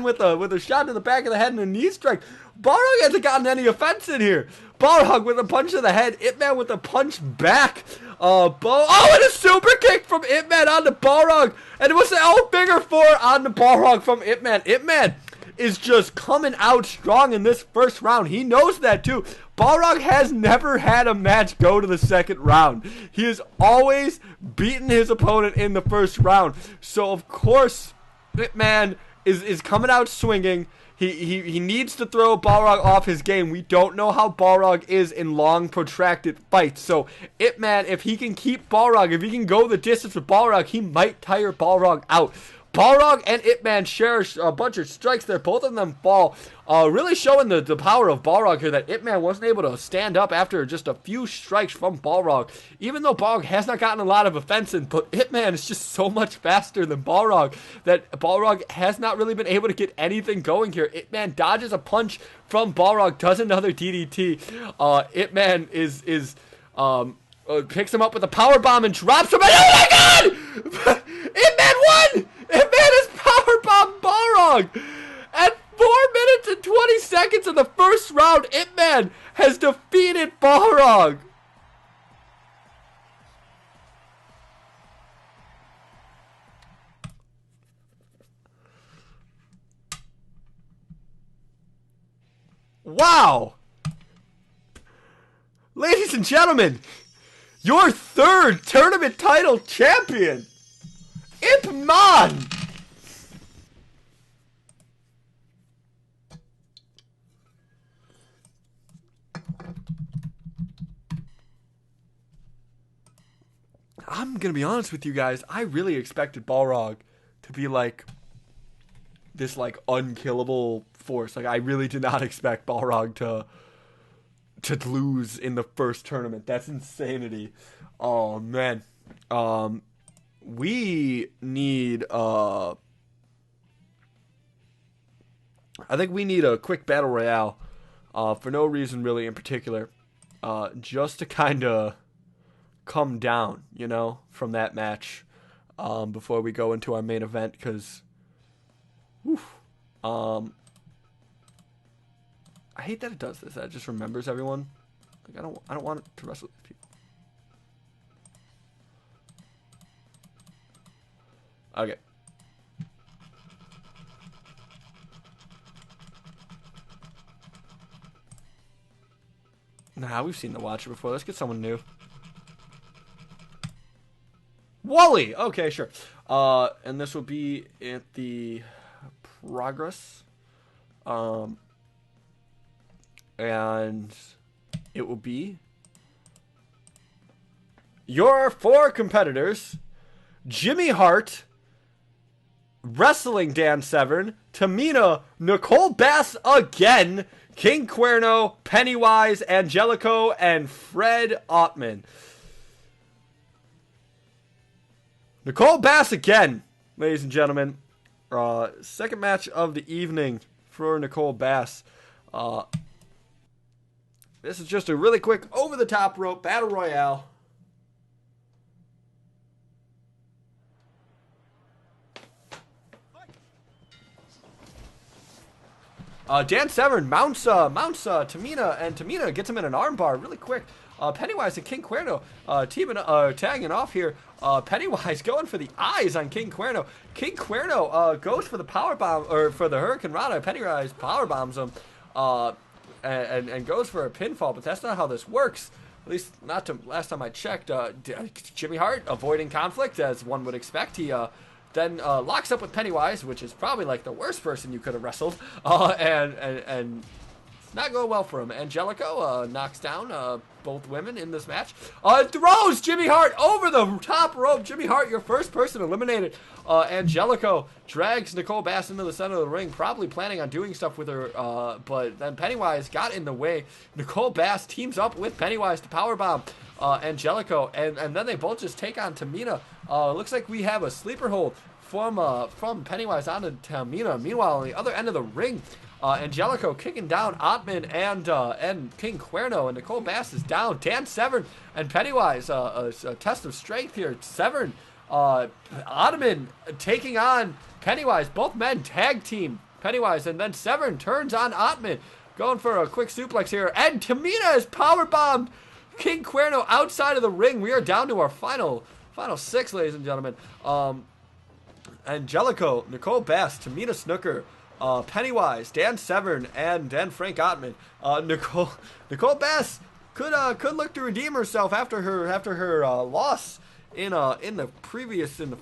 with a shot to the back of the head and a knee strike. Balrog hasn't gotten any offense in here. Balrog with a punch to the head. Ip Man with a punch back. And a super kick from Ip Man onto Balrog. And it was an figure 4 on the Balrog from Ip Man. Ip Man is just coming out strong in this first round. He knows that too. Balrog has never had a match go to the second round. He has always beaten his opponent in the first round. So of course, Ip Man is coming out swinging. He needs to throw Balrog off his game. We don't know how Balrog is in long, protracted fights. So, Ip Man, if he can keep Balrog, if he can go the distance with Balrog, he might tire Balrog out. Balrog and Ip Man share a bunch of strikes there. Both of them fall. Really showing the power of Balrog here, that Ip Man wasn't able to stand up after just a few strikes from Balrog. Even though Balrog has not gotten a lot of offense in, but Ip Man is just so much faster than Balrog that Balrog has not really been able to get anything going here. Ip Man dodges a punch from Balrog, does another DDT. Ip Man picks him up with a power bomb and drops him. And oh my God! Ip Man won! Ip Man has powerbombed Balrog! At 4 minutes and 20 seconds of the first round, Ip Man has defeated Balrog! Wow! Ladies and gentlemen, your third tournament title champion, Ip Man! I'm gonna be honest with you guys, I really expected Balrog to be like this like unkillable force. Like I really did not expect Balrog to lose in the first tournament. That's insanity. Oh man. We need I think we need a quick battle royale for no reason really in particular. Just to kind of come down, you know, from that match before we go into our main event, because I hate that it does this. That just remembers everyone. Like I don't want it to wrestle these people. Okay. Nah, we've seen the Watcher before. Let's get someone new. Wally! Okay, sure. And this will be at the Progress. And it will be your 4 competitors: Jimmy Hart, Wrestling Dan Severn, Tamina, Nicole Bass again, King Cuerno, Pennywise, Angelico, and Fred Ottman. Nicole Bass again, ladies and gentlemen. Second match of the evening for Nicole Bass. This is just a really quick over-the-top rope battle royale. Dan Severn mounts Tamina, and Tamina gets him in an armbar really quick. Pennywise and King Cuerno tagging off here. Pennywise going for the eyes on King Cuerno. King Cuerno goes for the powerbomb, or for the Hurricane Rana. Pennywise powerbombs him and goes for a pinfall, but that's not how this works. At least not to last time I checked. Jimmy Hart avoiding conflict, as one would expect. He then locks up with Pennywise, which is probably like the worst person you could have wrestled, and not going well for him. Angelico knocks down both women in this match. Throws Jimmy Hart over the top rope. Jimmy Hart, your first person eliminated. Angelico drags Nicole Bass into the center of the ring, probably planning on doing stuff with her, but then Pennywise got in the way. Nicole Bass teams up with Pennywise to powerbomb Angelico, and then they both just take on Tamina. Looks like we have a sleeper hold from Pennywise onto Tamina. Meanwhile, on the other end of the ring, Angelico kicking down Ottman and King Cuerno, and Nicole Bass is down. Dan Severn and Pennywise, a test of strength here. Severn, Ottman taking on Pennywise. Both men tag team Pennywise, and then Severn turns on Ottman, going for a quick suplex here. And Tamina is powerbombed King Cuerno outside of the ring. We are down to our final 6, ladies and gentlemen. Angelico, Nicole Bass, Tamina Snooker, Pennywise, Dan Severn, and Frank Ottman. Nicole Bass could look to redeem herself after her loss in the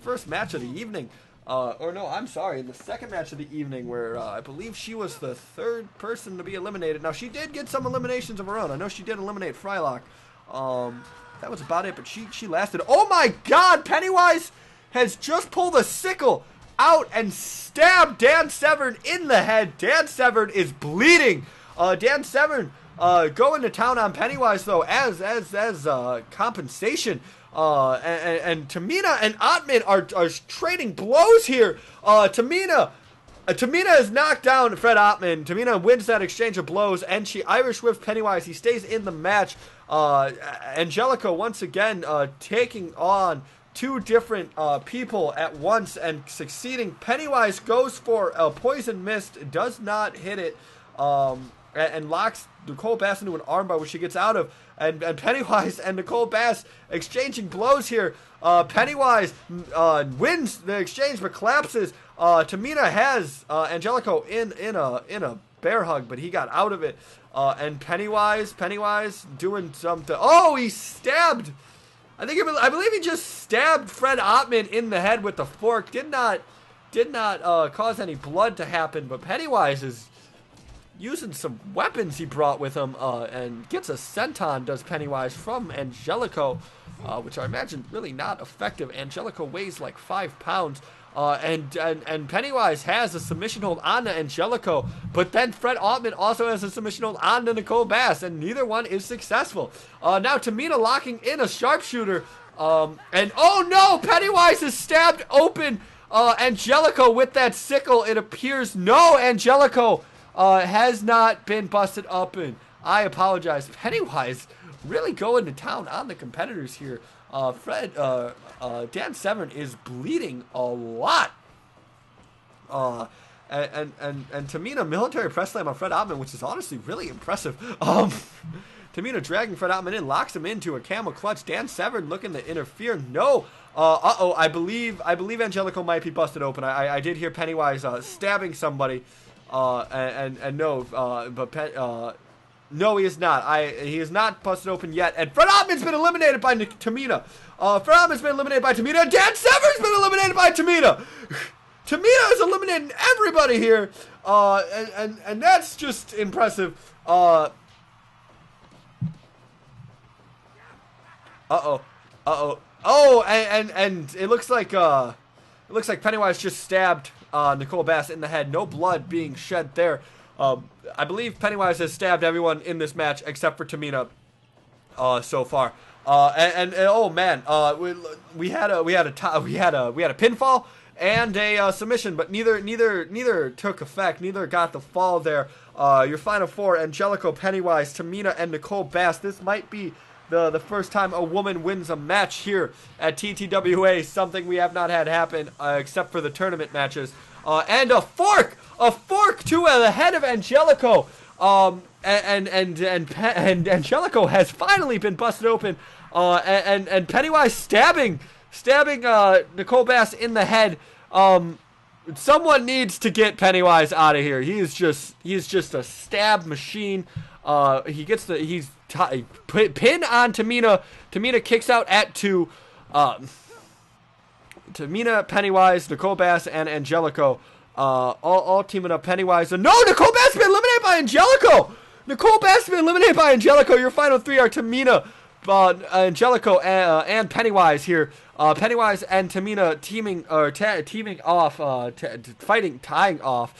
first match of the evening. Or no, I'm sorry, in the second match of the evening where I believe she was the third person to be eliminated. Now, she did get some eliminations of her own. I know she did eliminate Frylock. That was about it, but she lasted. Oh my God, Pennywise has just pulled a sickle out and stabbed Dan Severn in the head. Dan Severn is bleeding. Dan Severn going to town on Pennywise, though, as compensation. And Tamina and Ottman are trading blows here. Tamina is knocked down Fred Ottman. Tamina wins that exchange of blows, and she Irish whips Pennywise. He stays in the match. Angelico once again taking on two different people at once and succeeding. Pennywise goes for a poison mist, does not hit it, and locks Nicole Bass into an armbar, which she gets out of. And Pennywise and Nicole Bass exchanging blows here. Pennywise wins the exchange but collapses. Tamina has Angelico in a bear hug, but he got out of it. And Pennywise doing something. Oh, he stabbed. I believe he just stabbed Fred Ottman in the head with the fork. Did not cause any blood to happen, but Pennywise is using some weapons he brought with him, and gets a senton, does Pennywise, from Angelico, which I imagine really not effective. Angelico weighs like 5 pounds, and Pennywise has a submission hold on to Angelico, but then Fred Ottman also has a submission hold on to Nicole Bass, and neither one is successful. Now Tamina locking in a sharpshooter, and oh no, Pennywise is stabbed open Angelico with that sickle. It appears no, Angelico has not been busted up, and I apologize. Pennywise really going to town on the competitors here. Dan Severn is bleeding a lot. And Tamina military press slam on Fred Ottman, which is honestly really impressive. Tamina dragging Fred Ottman in, locks him into a camel clutch. Dan Severn looking to interfere. No. I believe Angelico might be busted open. I did hear Pennywise stabbing somebody. And no, no, he is not. He is not busted open yet. And Fred Ottman's been eliminated by Tamina. Fred Ottman's been eliminated by Tamina. Dan Severn's been eliminated by Tamina. Tamina is eliminating everybody here. And that's just impressive. Oh, and it looks like Pennywise just stabbed Nicole Bass in the head. No blood being shed there. I believe Pennywise has stabbed everyone in this match except for Tamina so far. And oh man, we had a pinfall and a submission, but neither took effect. Neither got the fall there. Your final four: Angelico, Pennywise, Tamina, and Nicole Bass. This might be the first time a woman wins a match here at TTWA, something we have not had happen except for the tournament matches. And a fork to the head of Angelico. And Angelico has finally been busted open. And Pennywise stabbing Nicole Bass in the head. Someone needs to get Pennywise out of here. He is just a stab machine. He's pin on Tamina. Tamina kicks out at 2. Tamina, Pennywise, Nicole Bass, and Angelico, all teaming up. Pennywise. No, Nicole Bass has been eliminated by Angelico. Nicole Bass has been eliminated by Angelico. Your final 3 are Tamina, Angelico, and Pennywise here. Pennywise and Tamina teaming off, tying off.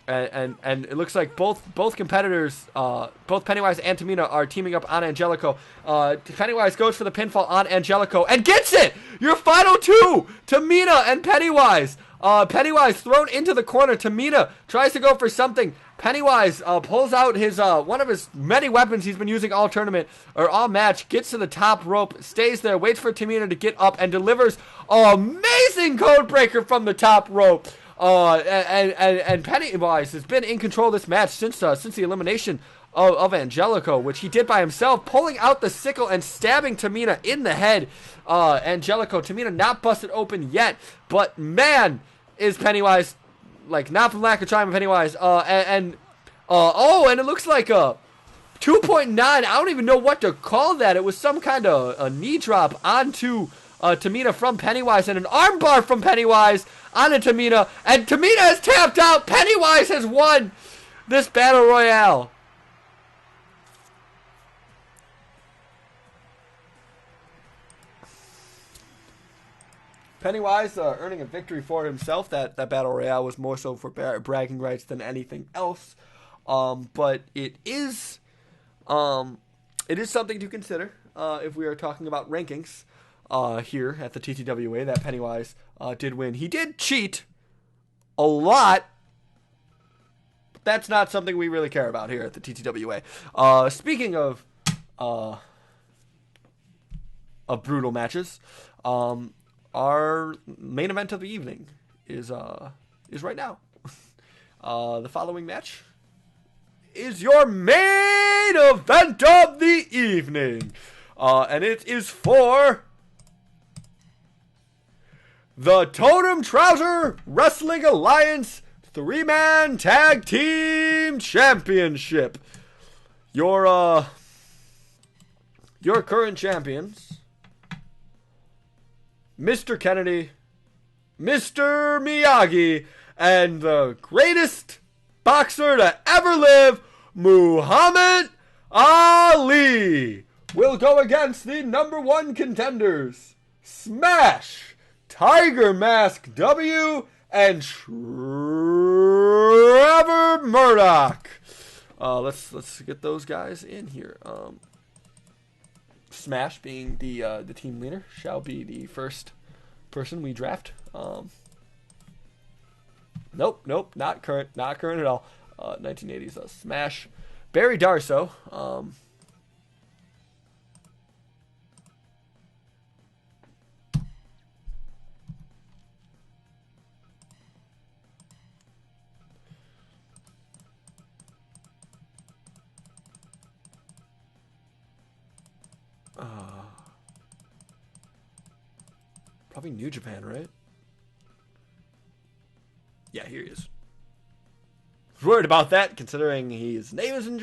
And it looks like both competitors, both Pennywise and Tamina, are teaming up on Angelico. Pennywise goes for the pinfall on Angelico and gets it! Your final 2! Tamina and Pennywise. Pennywise thrown into the corner. Tamina tries to go for something. Pennywise pulls out his one of his many weapons he's been using all tournament or all match. Gets to the top rope, stays there, waits for Tamina to get up, and delivers an amazing code breaker from the top rope. And Pennywise has been in control of this match since the elimination of Angelico, which he did by himself, pulling out the sickle and stabbing Tamina in the head. Angelico, Tamina not busted open yet, but man, is Pennywise, like, not from lack of trying, Pennywise. And it looks like a 2.9. I don't even know what to call that. It was some kind of a knee drop onto Tamina from Pennywise, and an armbar from Pennywise onto Tamina. And Tamina has tapped out. Pennywise has won this Battle Royale. Pennywise earning a victory for himself. That Battle Royale was more so for bragging rights than anything else. But it is something to consider if we are talking about rankings here at the TTWA, that Pennywise did win. He did cheat a lot, but that's not something we really care about here at the TTWA. Speaking of brutal matches, our main event of the evening is right now. The following match is your main event of the evening. And it is for the Totem Trouser Wrestling Alliance 3-Man Tag Team Championship. Your current champions, Mr. Kennedy, Mr. Miyagi, and the greatest boxer to ever live, Muhammad Ali, will go against the #1 contenders, Smash, Tiger Mask W, and Trevor Murdoch. Let's get those guys in here. Smash, being the team leader, shall be the first person we draft. Nope, not current at all. 1980s Smash. Barry Darso. Probably New Japan, right? Yeah, here he is. I was worried about that, considering his name is in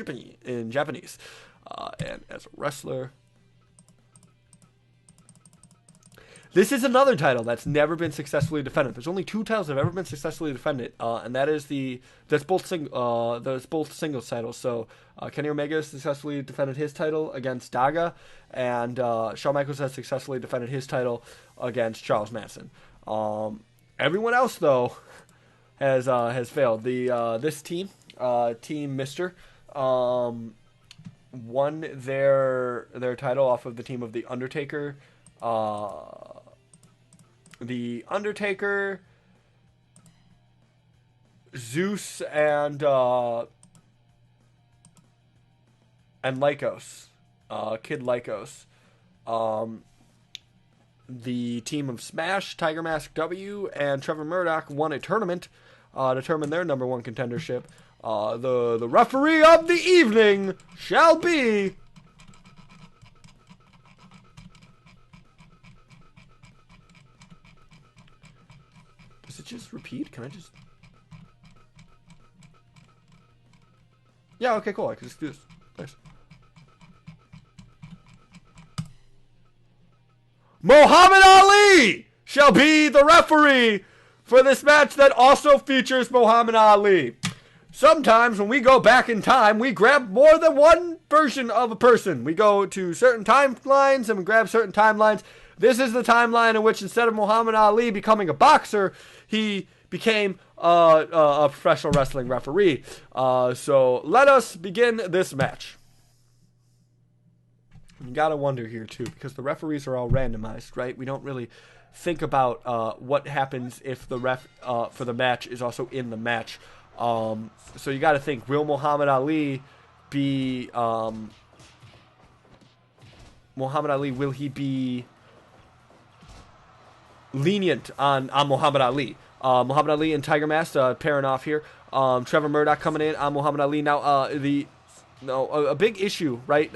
Japanese. And as a wrestler, this is another title that's never been successfully defended. There's only 2 titles that have ever been successfully defended, and that is that's both singles titles. So Kenny Omega successfully defended his title against Daga, and Shawn Micheals has successfully defended his title against Charles Manson. Everyone else, though, has failed. This team, Team Mister, won their title off of the team of The Undertaker, Zeus, and Lycos, Kid Lycos. The team of Smash, Tiger Mask W, and Trevor Murdoch won a tournament to determine their #1 contendership. The referee of the evening shall be Does it just repeat? Can I just... Yeah, okay, cool. I can just do this. Nice. Muhammad Ali shall be the referee for this match that also features Muhammad Ali. Sometimes when we go back in time, we grab more than one version of a person. We go to certain timelines and we grab certain timelines. This is the timeline in which instead of Muhammad Ali becoming a boxer, he became a professional wrestling referee. So let us begin this match. You gotta wonder here too, because the referees are all randomized, right? We don't really think about what happens if the ref for the match is also in the match. So you gotta think, will Muhammad Ali be will he be lenient on Muhammad Ali? Muhammad Ali and Tiger Mask pairing off here. Trevor Murdoch coming in on Muhammad Ali. Now a big issue, right?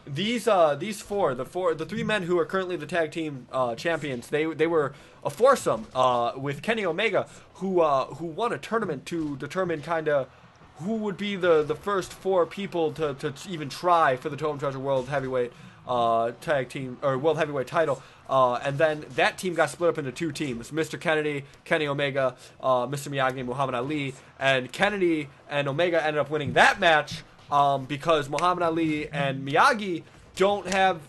These the 3 men who are currently the tag team champions, they were a foursome with Kenny Omega, who won a tournament to determine kind of who would be the first 4 people to even try for the Totem Treasure World Heavyweight tag team or World Heavyweight title. And then that team got split up into 2 teams: Mr. Kennedy, Kenny Omega, Mr. Miyagi, and Muhammad Ali. And Kennedy and Omega ended up winning that match because Muhammad Ali and Miyagi don't have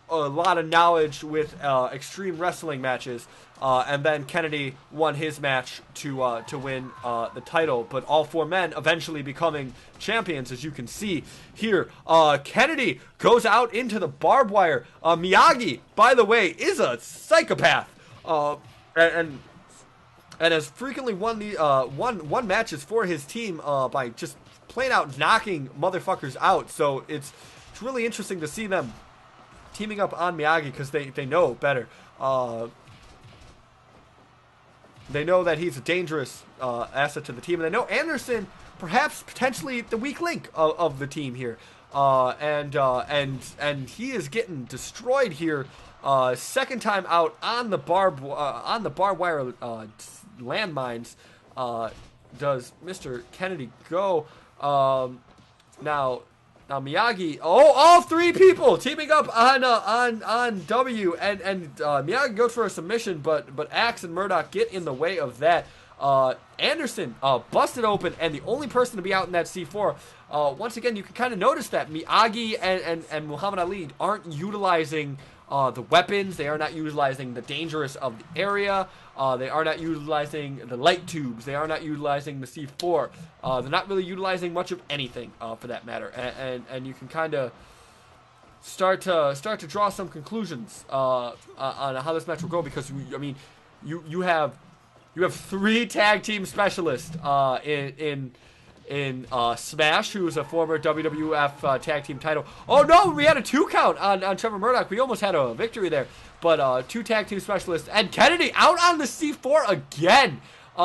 a lot of knowledge with extreme wrestling matches. And then Kennedy won his match to win the title. But all 4 men eventually becoming champions, as you can see here. Kennedy goes out into the barbed wire. Miyagi, by the way, is a psychopath. And has frequently won the won matches for his team by just plain out knocking motherfuckers out. So it's really interesting to see them teaming up on Miyagi because they know better. They know that he's a dangerous asset to the team, and they know Anderson, perhaps potentially the weak link of the team here, and he is getting destroyed here. Second time out on the barbed wire landmines. Does Mr. Kennedy go? Now Miyagi, all 3 people teaming up on W, and Miyagi goes for a submission, but Axe and Murdoch get in the way of that. Anderson busted open, and the only person to be out in that C4. Once again, you can kind of notice that Miyagi and Muhammad Ali aren't utilizing the weapons. They are not utilizing the dangerous of the area. They are not utilizing the light tubes. They are not utilizing the C4. They're not really utilizing much of anything for that matter. And you can kind of start to draw some conclusions on how this match will go, because I mean you have 3 tag team specialists in Smash, who is a former WWF tag team title. Oh no, we had a 2 count on Trevor Murdoch. We almost had a victory there. But 2 tag team specialists. And Kennedy out on the C4 again.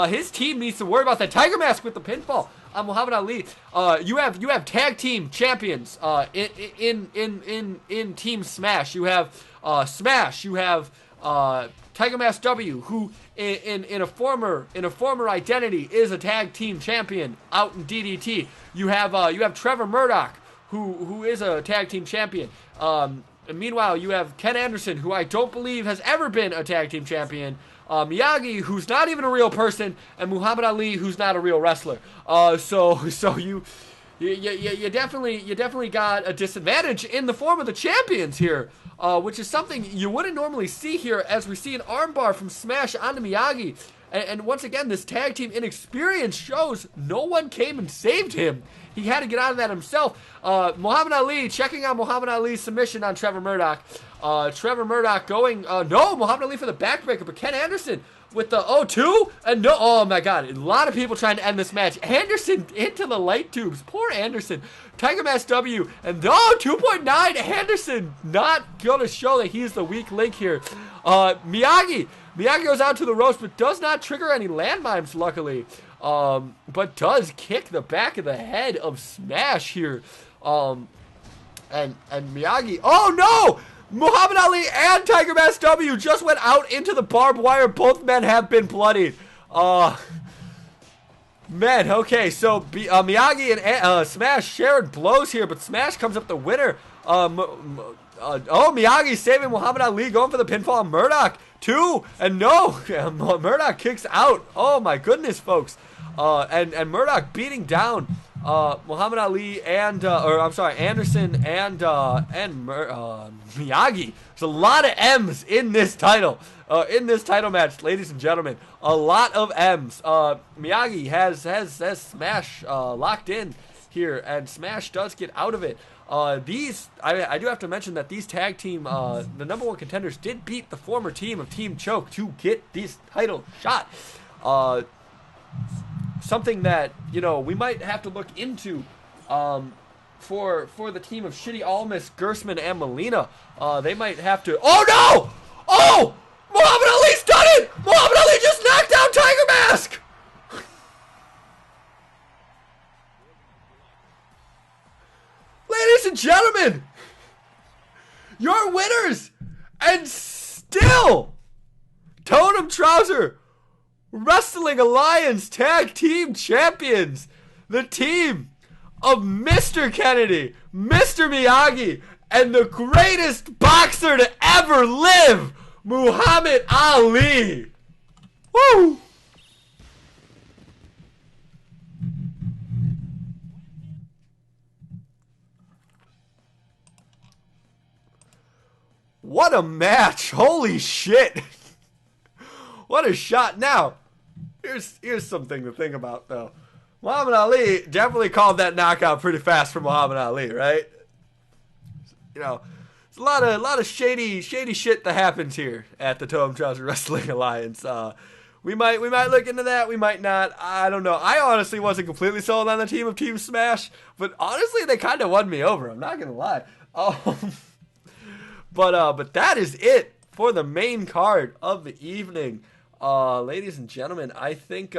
His team needs to worry about that Tiger Mask with the pinfall on Muhammad Ali. You have tag team champions in Team Smash. You have Smash. You have Tiger Mask W, who in a former identity is a tag team champion out in DDT. You have Trevor Murdoch, who is a tag team champion. And meanwhile, you have Ken Anderson, who I don't believe has ever been a tag team champion. Miyagi, who's not even a real person, and Muhammad Ali, who's not a real wrestler. So you definitely got a disadvantage in the form of the champions here, which is something you wouldn't normally see here, as we see an armbar from Smash onto Miyagi. And once again, this tag team inexperience shows no one came and saved him. He had to get out of that himself. Muhammad Ali checking on Muhammad Ali's submission on Trevor Murdoch. Trevor Murdoch going, no, Muhammad Ali for the backbreaker, but Ken Anderson with the 0-2, and no, oh my god, a lot of people trying to end this match. Anderson into the light tubes, poor Anderson. Tiger Mask W, and 2.9, Anderson not gonna show that he's the weak link here. Miyagi goes out to the ropes, but does not trigger any landmines, luckily. But does kick the back of the head of Smash here. And Miyagi, oh no! Muhammad Ali and Tiger Mask W just went out into the barbed wire. Both men have been bloodied. Man, okay, so Miyagi and Smash shared blows here, but Smash comes up the winner. Miyagi saving Muhammad Ali, going for the pinfall on Murdoch. 2, and no, Murdoch kicks out. Oh my goodness, folks. And Murdoch beating down Muhammad Ali and Anderson and Miyagi. There's a lot of M's in this title match, ladies and gentlemen. A lot of M's. Miyagi has Smash locked in here, and Smash does get out of it. I do have to mention that these tag team, the number 1 contenders, did beat the former team of Team Choke to get this title shot. Something that, we might have to look into for the team of Shitty Almas, Gersman, and Molina. They might have to... Oh, no! Oh! Muhammad Ali's done it! Muhammad Ali just knocked out Tiger Mask! Ladies and gentlemen, your winners, and still Totem Trouser Wrestling Alliance Tag Team Champions, the team of Mr. Kennedy, Mr. Miyagi, and the greatest boxer to ever live, Muhammad Ali. Woo! What a match. Holy shit. What a shot. Now, here's something to think about, though. Muhammad Ali definitely called that knockout pretty fast for Muhammad Ali, right? You know, it's a lot of shady shit that happens here at the Totem Trouser Wrestling Alliance. We might look into that. We might not. I don't know. I honestly wasn't completely sold on the team of Team Smash, but honestly, they kind of won me over. I'm not gonna lie. But that is it for the main card of the evening, ladies and gentlemen. I think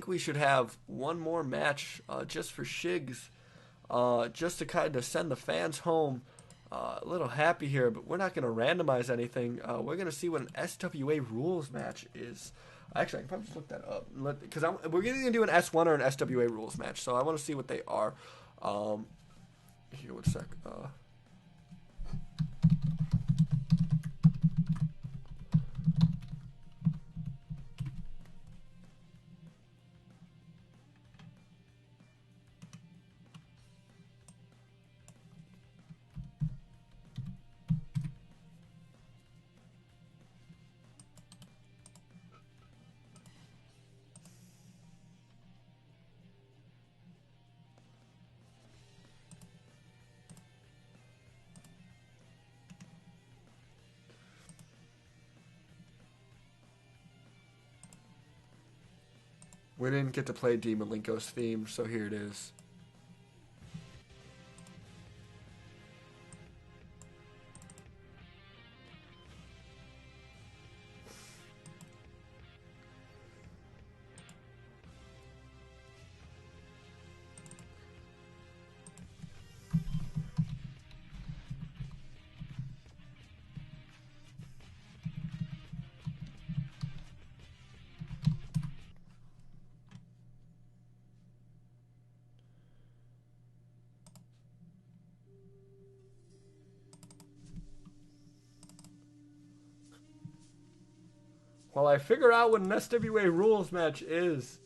we should have one more match just for shigs, just to kind of send the fans home a little happy here. But we're not going to randomize anything. We're going to see what an SWA rules match is. Actually, I can probably just look that up because we're going to do an S1 or an SWA rules match. So I want to see what they are. Here, one sec. We didn't get to play Demon Linko's theme, so here it is. While I figure out what an SWA rules match is,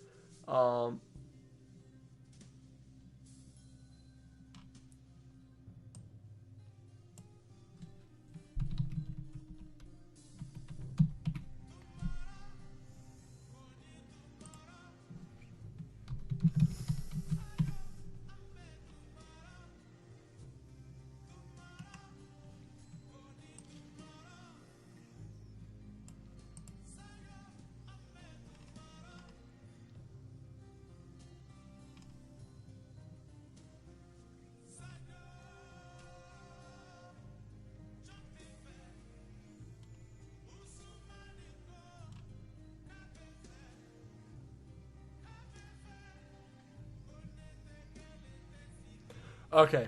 okay.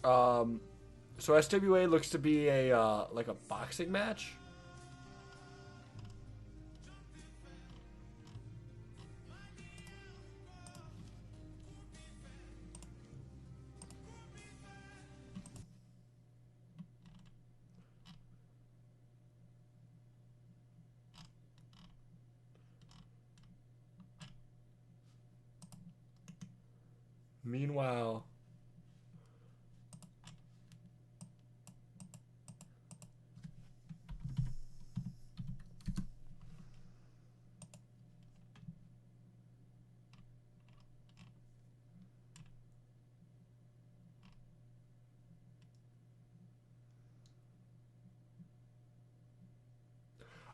So SWA looks to be a like a boxing match. Meanwhile,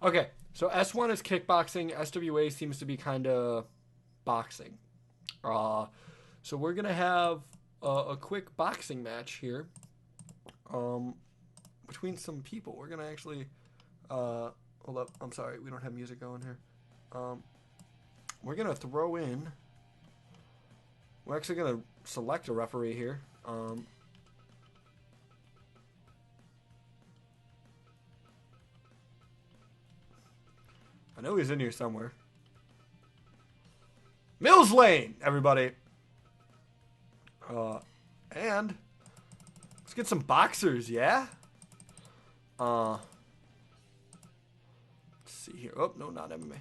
okay, so S1 is kickboxing. SWA seems to be kind of boxing. So we're gonna have a quick boxing match here, between some people. We're gonna actually, hold up. I'm sorry, we don't have music going here. We're gonna throw in. We're actually gonna select a referee here. I know he's in here somewhere. Mills Lane, everybody. And let's get some boxers, yeah? Let's see here. Oh, no, not MMA.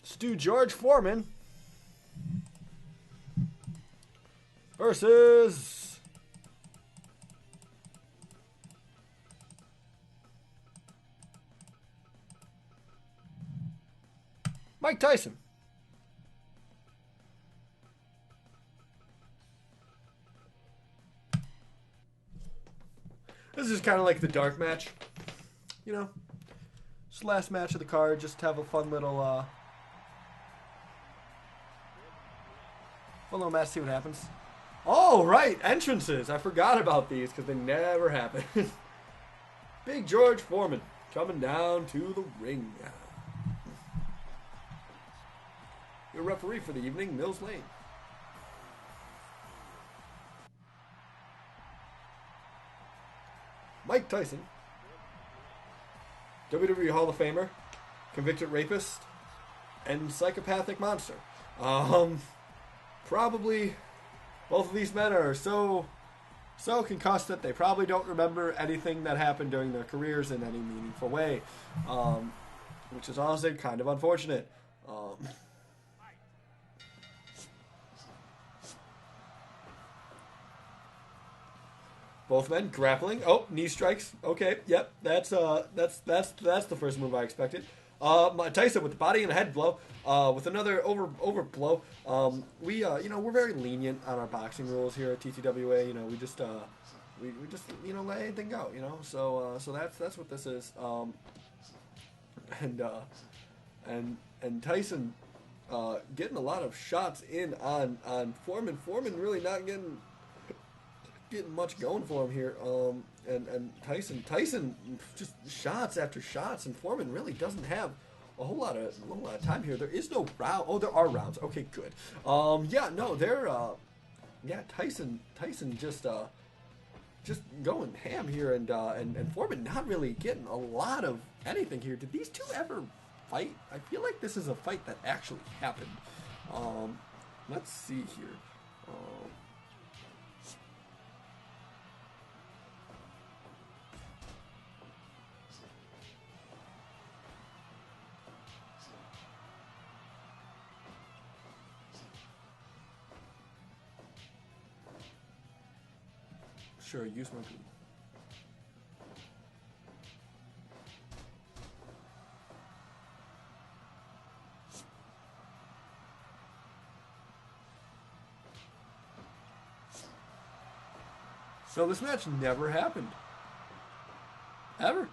Let's do George Foreman versus Mike Tyson. This is kind of like the dark match. You know, just last match of the card, just to have a fun little match, see what happens. Oh, right, entrances. I forgot about these because they never happen. Big George Foreman coming down to the ring. Your referee for the evening, Mills Lane. Mike Tyson, WWE Hall of Famer, convicted rapist, and psychopathic monster. Probably both of these men are so concussed that they probably don't remember anything that happened during their careers in any meaningful way, which is honestly kind of unfortunate. Both men grappling. Oh, knee strikes. Okay, yep, that's the first move I expected. Tyson with the body and a head blow, with another over blow. We're very lenient on our boxing rules here at TTWA. We just let anything go. So that's what this is. And Tyson getting a lot of shots in on Foreman. Foreman really not getting much going for him here. And Tyson just shots after shots, and Foreman really doesn't have a whole lot of time here. There is no round. Oh, there are rounds. Okay, good. Tyson just going ham here, and Foreman not really getting a lot of anything here. Did these two ever fight? I feel like this is a fight that actually happened. Let's see here. Sure, use my tool. So this match never happened. Ever.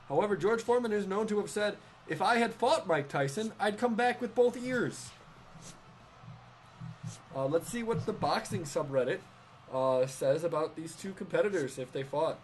However, George Foreman is known to have said, if I had fought Mike Tyson, I'd come back with both ears. Let's see what the boxing subreddit says about these two competitors if they fought.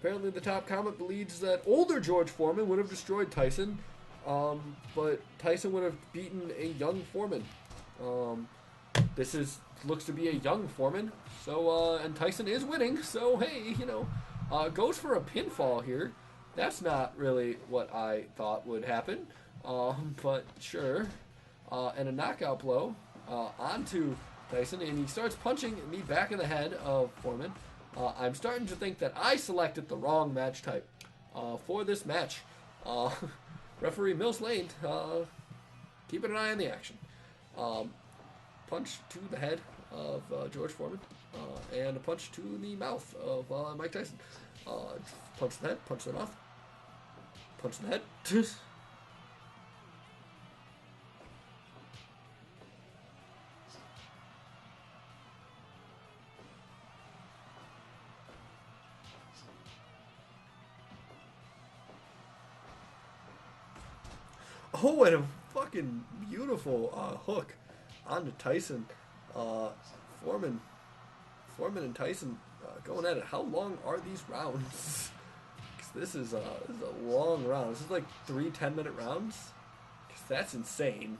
Apparently the top comment believes that older George Foreman would have destroyed Tyson, but Tyson would have beaten a young Foreman. This looks to be a young Foreman, so and Tyson is winning, so hey, goes for a pinfall here. That's not really what I thought would happen, but sure. And a knockout blow onto Tyson, and he starts punching the back of the head of Foreman. I'm starting to think that I selected the wrong match type for this match. Referee Mills Lane, keeping an eye on the action. Punch to the head of George Foreman, and a punch to the mouth of Mike Tyson. Punch to the head, punch to the mouth, punch to the head. Oh, and a fucking beautiful hook onto Tyson. Foreman and Tyson going at it. How long are these rounds? Because This is a long round. This is like 3 10-minute rounds. 'Cause that's insane.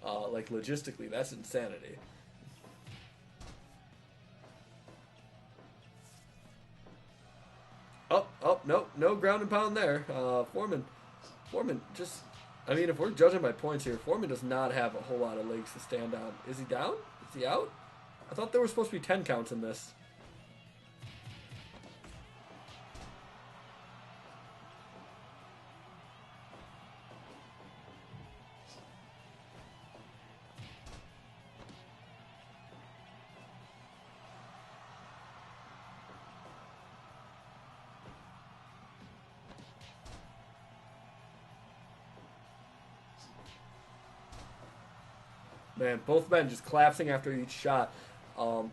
Like logistically, that's insanity. No ground and pound there. Foreman, just, I mean, if we're judging by points here, Foreman does not have a whole lot of legs to stand on. Is he down? Is he out? I thought there were supposed to be 10 counts in this. Man, both men just collapsing after each shot. A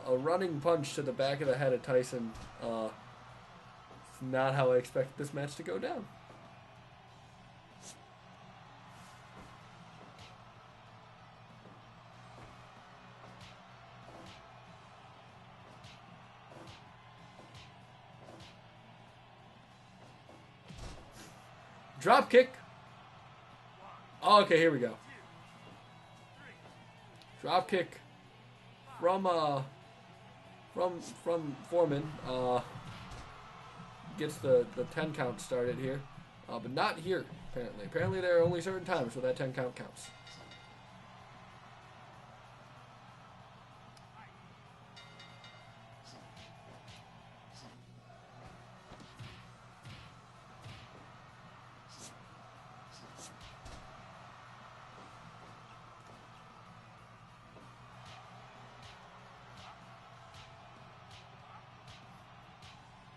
running punch to the back of the head of Tyson. It's not how I expected this match to go down. Drop kick. Oh, okay, here we go. Drop kick from Foreman. Gets the 10 count started here, but not here apparently. Apparently there are only certain times where that 10 count counts.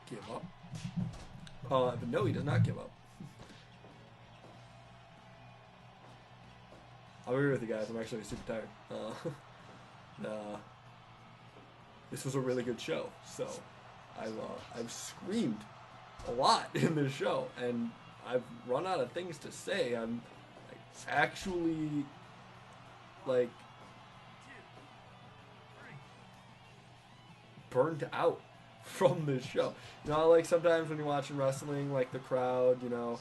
Give up. But no, he does not give up. I'll agree with you guys. I'm actually super tired. This was a really good show. So I've screamed a lot in this show, and I've run out of things to say. I'm actually burnt out from this show. You know, like sometimes when you're watching wrestling, like the crowd, you know,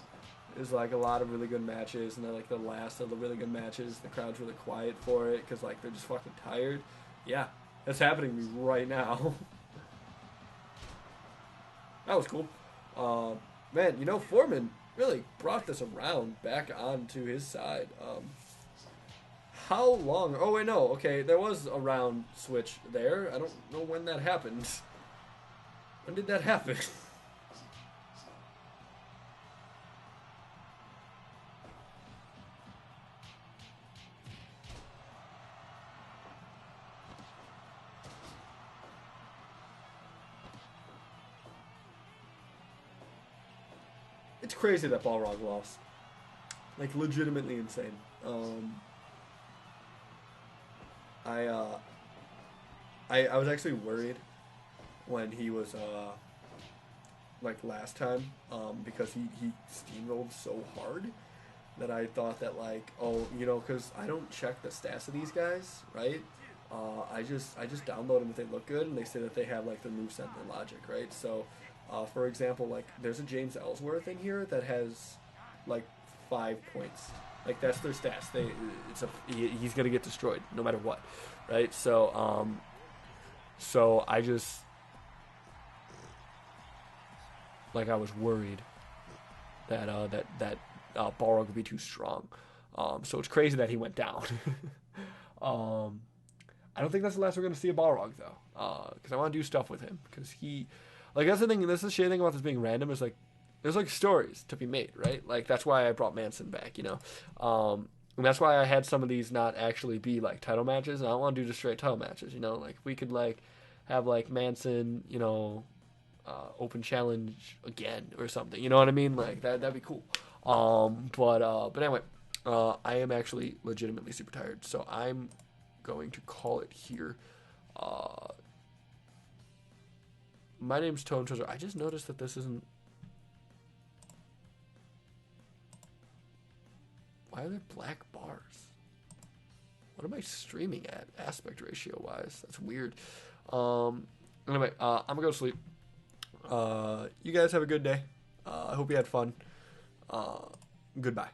is like a lot of really good matches, and then like the last of the really good matches, the crowd's really quiet for it because like they're just fucking tired. Yeah, that's happening to me right now. That was cool. Man, you know, Foreman really brought this around back onto his side. How long? Oh wait, no. Okay, there was a round switch there. I don't know when that happened. When did that happen? It's crazy that Balrog lost. Like, legitimately insane. I was actually worried when he was like last time, because he steamrolled so hard that I thought that, like, oh, you know, because I don't check the stats of these guys, right? I just download them if they look good and they say that they have like their moveset and their logic, right? So for example, like there's a James Ellsworth in here that has like 5 points. Like that's their stats. He's gonna get destroyed no matter what, right? So so I just, like, I was worried that Balrog would be too strong. So it's crazy that he went down. I don't think that's the last we're going to see of Balrog, though, because I want to do stuff with him. Because he, like, that's the thing. This is the shitty thing about this being random is, like, there's, like, stories to be made, right? Like, that's why I brought Manson back, you know? And that's why I had some of these not actually be, like, title matches. And I don't want to do just straight title matches, you know? Like, we could, like, have, like, Manson, you know, open challenge again or something. You know what I mean? Like, that'd be cool. But anyway, I am actually legitimately super tired. So I'm going to call it here. My name's Tone Treasure. I just noticed that this isn't... Why are there black bars? What am I streaming at, aspect ratio wise? That's weird. Anyway, I'm gonna go to sleep. You guys have a good day. I hope you had fun. Goodbye.